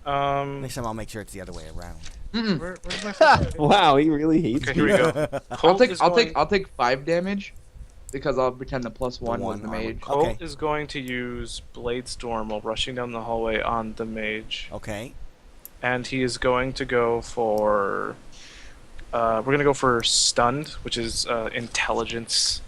Speaker 1: Next time I'll make sure it's the other way around.
Speaker 4: Mm-mm.
Speaker 5: where's my fucking-
Speaker 3: Wow, he really hates
Speaker 5: Okay,
Speaker 3: me.
Speaker 5: here we go.
Speaker 4: I'll
Speaker 5: Colt
Speaker 4: take
Speaker 5: is
Speaker 4: I'll
Speaker 5: going-
Speaker 4: take I'll take 5 damage because I'll pretend the +1
Speaker 1: one
Speaker 4: was the
Speaker 1: armor.
Speaker 4: mage.
Speaker 5: Colt
Speaker 1: Okay.
Speaker 5: is going to use Blade Storm while rushing down the hallway on the mage,
Speaker 1: Okay.
Speaker 5: and he is going to go for. We're gonna go for stunned, which is intelligence.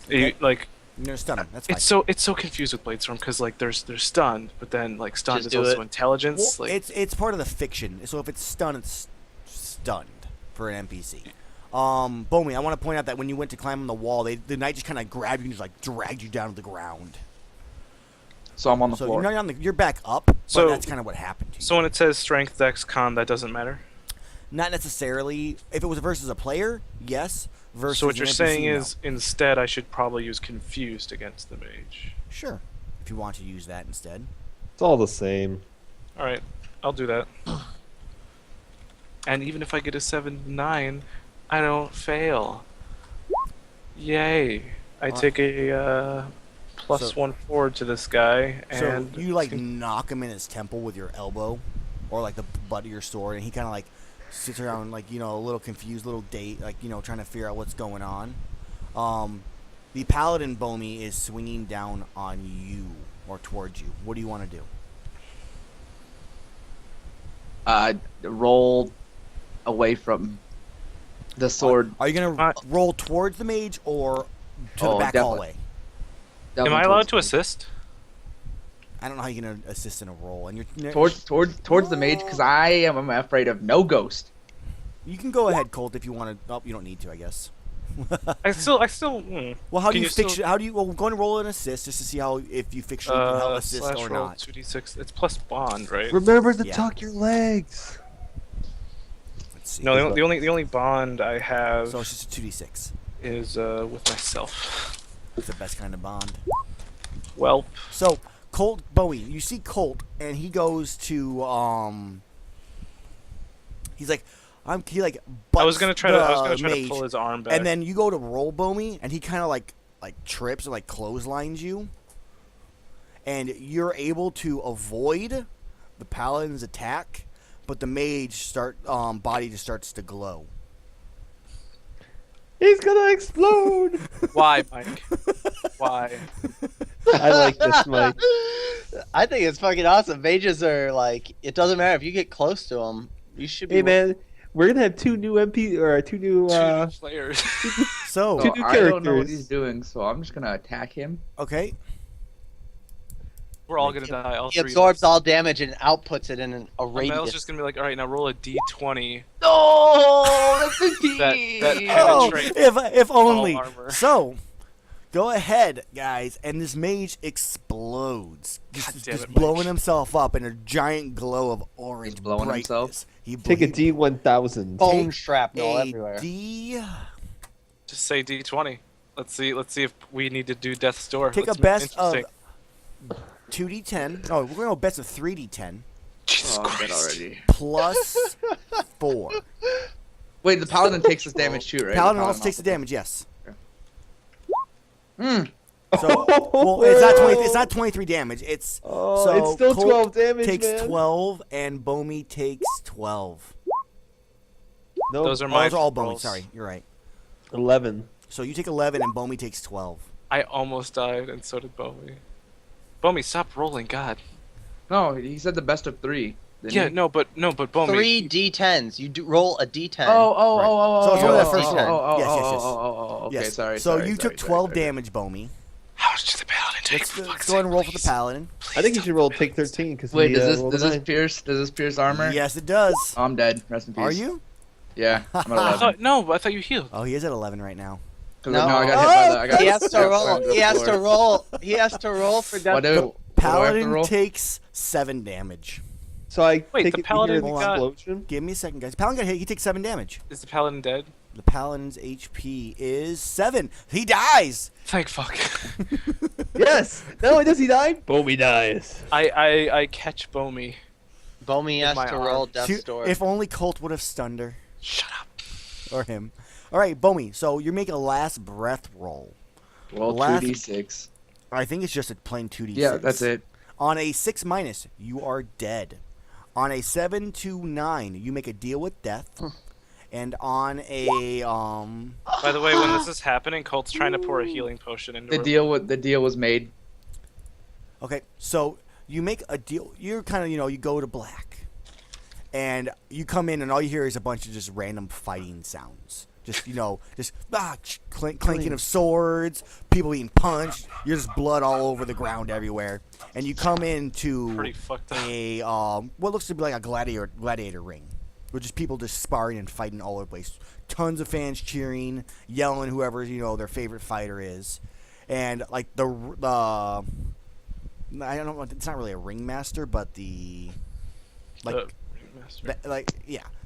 Speaker 1: Okay.
Speaker 5: Like
Speaker 1: You're gonna stun him. That's fine.
Speaker 5: it's so confused with Blade Storm because like there's stunned, but then like stunned
Speaker 2: Just
Speaker 5: is
Speaker 2: do
Speaker 5: also
Speaker 2: it.
Speaker 5: intelligence.
Speaker 1: Well,
Speaker 5: like
Speaker 1: it's part of the fiction. So if it's stunned, it's stunned for an NPC. Bomi, I want to point out that when you went to climb on the wall, the knight just kind of grabbed you and just like dragged you down to the ground.
Speaker 4: So I'm on the
Speaker 1: So
Speaker 4: floor.
Speaker 1: you're not on the, you're back up, but
Speaker 5: So-
Speaker 1: that's kind of what happened to you.
Speaker 5: so when it says Strength, Dex, Con, that doesn't matter.
Speaker 1: Not necessarily. If it was versus a player, yes. Versus
Speaker 5: So what you're
Speaker 1: an NPC,
Speaker 5: saying
Speaker 1: no.
Speaker 5: is instead I should probably use Confused against the mage.
Speaker 1: Sure, if you want to use that instead.
Speaker 3: It's all the same.
Speaker 5: All right, I'll do that. And even if I get a 7-9, I don't fail. Yay! I take a plus
Speaker 1: So-
Speaker 5: 1 forward to this guy,
Speaker 1: So
Speaker 5: and
Speaker 1: you like knock him in his temple with your elbow, or like the butt of your sword, and he kind of like sits around like a little confused, little date, like trying to figure out what's going on. The paladin Bomi is swinging down on you or towards you. What do you want to do?
Speaker 4: Roll away from the sword.
Speaker 1: Are you gonna
Speaker 5: Uh,
Speaker 1: roll towards the mage or to the
Speaker 4: Oh,
Speaker 1: back
Speaker 4: definitely.
Speaker 1: hallway?
Speaker 5: am I allowed to assist?
Speaker 1: I don't know how you're gonna assist in a roll, and you're
Speaker 4: towards the mage? Because I am afraid of no ghost.
Speaker 1: You can go ahead, Colt, if you want to. Oh, you don't need to, I guess.
Speaker 5: I still.
Speaker 1: Well, how do
Speaker 5: Can
Speaker 1: you
Speaker 5: you
Speaker 1: fix?
Speaker 5: still-
Speaker 1: How do you? Well, go and roll an assist just to see how if you fix how assist
Speaker 5: slash
Speaker 1: or
Speaker 5: roll
Speaker 1: not.
Speaker 5: 2d6. It's plus bond, right?
Speaker 3: Remember to
Speaker 1: Yeah.
Speaker 3: tuck your legs.
Speaker 1: Let's see.
Speaker 5: No, the only bond I have
Speaker 1: So it's just a 2d6.
Speaker 5: is with myself.
Speaker 1: It's the best kind of bond.
Speaker 5: Welp.
Speaker 1: So Colt Bowie, you see Colt, and he goes to He's like, he like.
Speaker 5: I was gonna try to
Speaker 1: mage,
Speaker 5: pull his arm back.
Speaker 1: and then you go to roll Bowie, and he kind of like trips or like clotheslines you, and you're able to avoid the paladin's attack, but the mage body just starts to glow.
Speaker 3: He's gonna explode.
Speaker 5: Why, Mike? Why?
Speaker 3: I like this, Mike.
Speaker 2: I think it's fucking awesome. Mages are like, it doesn't matter if you get close to them. You should be.
Speaker 3: Hey man, we're gonna have two new
Speaker 5: Two players.
Speaker 1: So
Speaker 3: Two new
Speaker 4: I don't know what
Speaker 3: characters.
Speaker 4: he's doing, so I'm just gonna attack him.
Speaker 1: okay,
Speaker 5: We're all gonna die. All
Speaker 2: He
Speaker 5: three.
Speaker 2: absorbs all damage and outputs it in a
Speaker 5: Amell's
Speaker 2: radius.
Speaker 5: just gonna be like, all right, now roll a d20.
Speaker 2: No, that's a D.
Speaker 5: That
Speaker 1: oh,
Speaker 5: penetrates
Speaker 1: if only.
Speaker 5: all armor.
Speaker 1: So, go ahead, guys, and this mage explodes,
Speaker 5: God
Speaker 1: just,
Speaker 5: damn
Speaker 1: just
Speaker 5: it,
Speaker 1: blowing
Speaker 5: Mike.
Speaker 1: himself up in a giant glow of orange
Speaker 4: Just blowing
Speaker 1: brightness.
Speaker 4: himself?
Speaker 1: He
Speaker 3: Take a
Speaker 1: he-
Speaker 3: D1000.
Speaker 2: Bone shrapnel
Speaker 1: a
Speaker 2: everywhere.
Speaker 1: D.
Speaker 5: Just say d20. Let's see if we need to do death's door.
Speaker 1: Take
Speaker 5: Let's
Speaker 1: a
Speaker 5: make it
Speaker 1: best of
Speaker 5: interesting.
Speaker 1: 2d10. Oh, we're going to go best of 3d10
Speaker 5: Jesus
Speaker 4: Oh, I'm dead
Speaker 5: Christ.
Speaker 4: already.
Speaker 1: plus 4.
Speaker 4: Wait, the paladin takes this damage too, right?
Speaker 1: Paladin also takes the damage, yes.
Speaker 4: Hmm.
Speaker 1: So, well, it's not 20. It's not 23 damage. It's
Speaker 3: Oh,
Speaker 1: so
Speaker 3: it's still
Speaker 1: Colt
Speaker 3: 12 damage,
Speaker 1: takes
Speaker 3: man.
Speaker 1: 12, and Bomi takes 12.
Speaker 3: No,
Speaker 5: Those are
Speaker 1: Oh,
Speaker 5: my
Speaker 1: those are all Bomi.
Speaker 5: rolls.
Speaker 1: Sorry, you're right.
Speaker 3: 11.
Speaker 1: So you take 11, and Bomi takes 12.
Speaker 5: I almost died, and so did Bomi. Bomi, stop rolling, God.
Speaker 4: No, he said the best of 3. didn't
Speaker 5: Yeah,
Speaker 4: he?
Speaker 5: no, but Bomi.
Speaker 2: 3 D10s. You do roll a D10.
Speaker 1: So it's only the first
Speaker 2: one.
Speaker 4: Okay,
Speaker 1: Yes.
Speaker 4: sorry.
Speaker 1: So
Speaker 4: sorry,
Speaker 1: you
Speaker 4: sorry,
Speaker 1: took
Speaker 4: sorry,
Speaker 1: 12
Speaker 4: sorry.
Speaker 1: damage, Bomi.
Speaker 5: How much did the paladin take?
Speaker 1: Let's
Speaker 5: for
Speaker 1: go
Speaker 5: fuck's
Speaker 1: go ahead and
Speaker 5: sake,
Speaker 1: roll for the
Speaker 5: please?
Speaker 1: paladin.
Speaker 3: I think you should roll take 13 because
Speaker 4: Wait, does
Speaker 3: rolled a
Speaker 4: this
Speaker 3: 9.
Speaker 4: pierce armor?
Speaker 1: Yes, it does.
Speaker 4: Oh, I'm dead. Rest in peace.
Speaker 1: Are you?
Speaker 4: Yeah, I'm at
Speaker 5: I
Speaker 4: 11.
Speaker 5: thought, no, I thought you healed.
Speaker 1: Oh, he is at 11 right now.
Speaker 4: No,
Speaker 2: No.
Speaker 4: I got hit by the. I got
Speaker 2: He has to
Speaker 4: stabbed by
Speaker 2: roll.
Speaker 4: the
Speaker 2: He has to
Speaker 4: sword.
Speaker 2: roll. He has to roll for death.
Speaker 4: What do I have to
Speaker 1: Paladin
Speaker 4: roll?
Speaker 1: takes 7 damage.
Speaker 3: So I
Speaker 5: Wait,
Speaker 3: take
Speaker 5: the
Speaker 3: it
Speaker 5: paladin
Speaker 3: you hear the
Speaker 5: got-
Speaker 3: explosion.
Speaker 1: Give me a second, guys. Paladin got hit. He takes 7 damage.
Speaker 5: Is the paladin dead?
Speaker 1: The paladin's HP is 7. He dies.
Speaker 5: Thank fuck.
Speaker 3: Yes. Not only does he die, Bomi dies.
Speaker 5: I catch Bomi.
Speaker 2: Bomi has
Speaker 5: my
Speaker 2: to
Speaker 5: arm.
Speaker 2: roll death's
Speaker 1: Shoot,
Speaker 2: door.
Speaker 1: if only Colt would have stunned her
Speaker 5: Shut up.
Speaker 1: or him. All right, Bomi. So you're making a last breath roll.
Speaker 4: Well,
Speaker 1: Last-
Speaker 4: 2d6.
Speaker 1: I think it's just a plain 2d6.
Speaker 4: Yeah, that's it.
Speaker 1: On a 6 minus, you are dead. On a 7 to 9, you make a deal with death. And on a
Speaker 5: By the way, when this is happening, Colt's trying to pour a healing potion into
Speaker 4: The
Speaker 5: her.
Speaker 4: deal was made.
Speaker 1: okay, so you make a deal. You're kind of, you go to black. And you come in and all you hear is a bunch of just random fighting sounds. Just, clanking of swords, people being punched. There's just blood all over the ground everywhere. And you come into
Speaker 5: Pretty fucked up.
Speaker 1: a what looks to be like a gladiator ring, with just people just sparring and fighting all over the place. Tons of fans cheering, yelling whoever their favorite fighter is, and like I don't know, it's not really a ringmaster, but the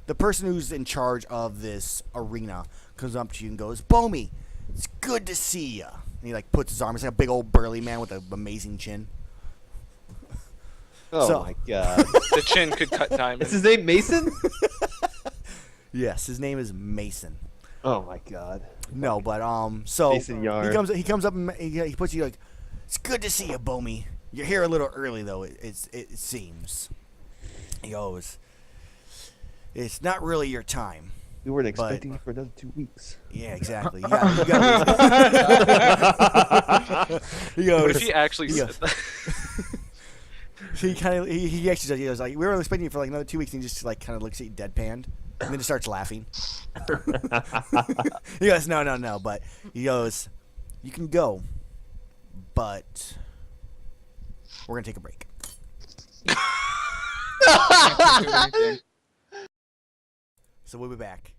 Speaker 1: the person who's in charge of this arena comes up to you and goes, "Bomi, it's good to see ya." And he puts his arm. It's like a big old burly man with an amazing chin.
Speaker 3: Oh
Speaker 1: So-
Speaker 3: my god.
Speaker 5: The chin could cut diamond.
Speaker 3: Is his name Mason?
Speaker 1: Yes, his name is Mason.
Speaker 3: Oh my god.
Speaker 1: No, but so
Speaker 3: Mason Yar.
Speaker 1: he comes up and he puts you like, "It's good to see you, Bomi. You're here a little early though. It seems." He goes, "It's not really your time."
Speaker 3: We weren't expecting you for another 2 weeks.
Speaker 1: Yeah, exactly. You got he goes.
Speaker 5: What if he actually
Speaker 1: he
Speaker 5: said
Speaker 1: goes-
Speaker 5: that?
Speaker 1: he kind of he actually does. He goes like, "We were expecting you for another 2 weeks," and he just kind of looks at you deadpanned, and then just starts laughing. He goes, "No," but he goes, "You can go, but we're gonna take a break." So we'll be back.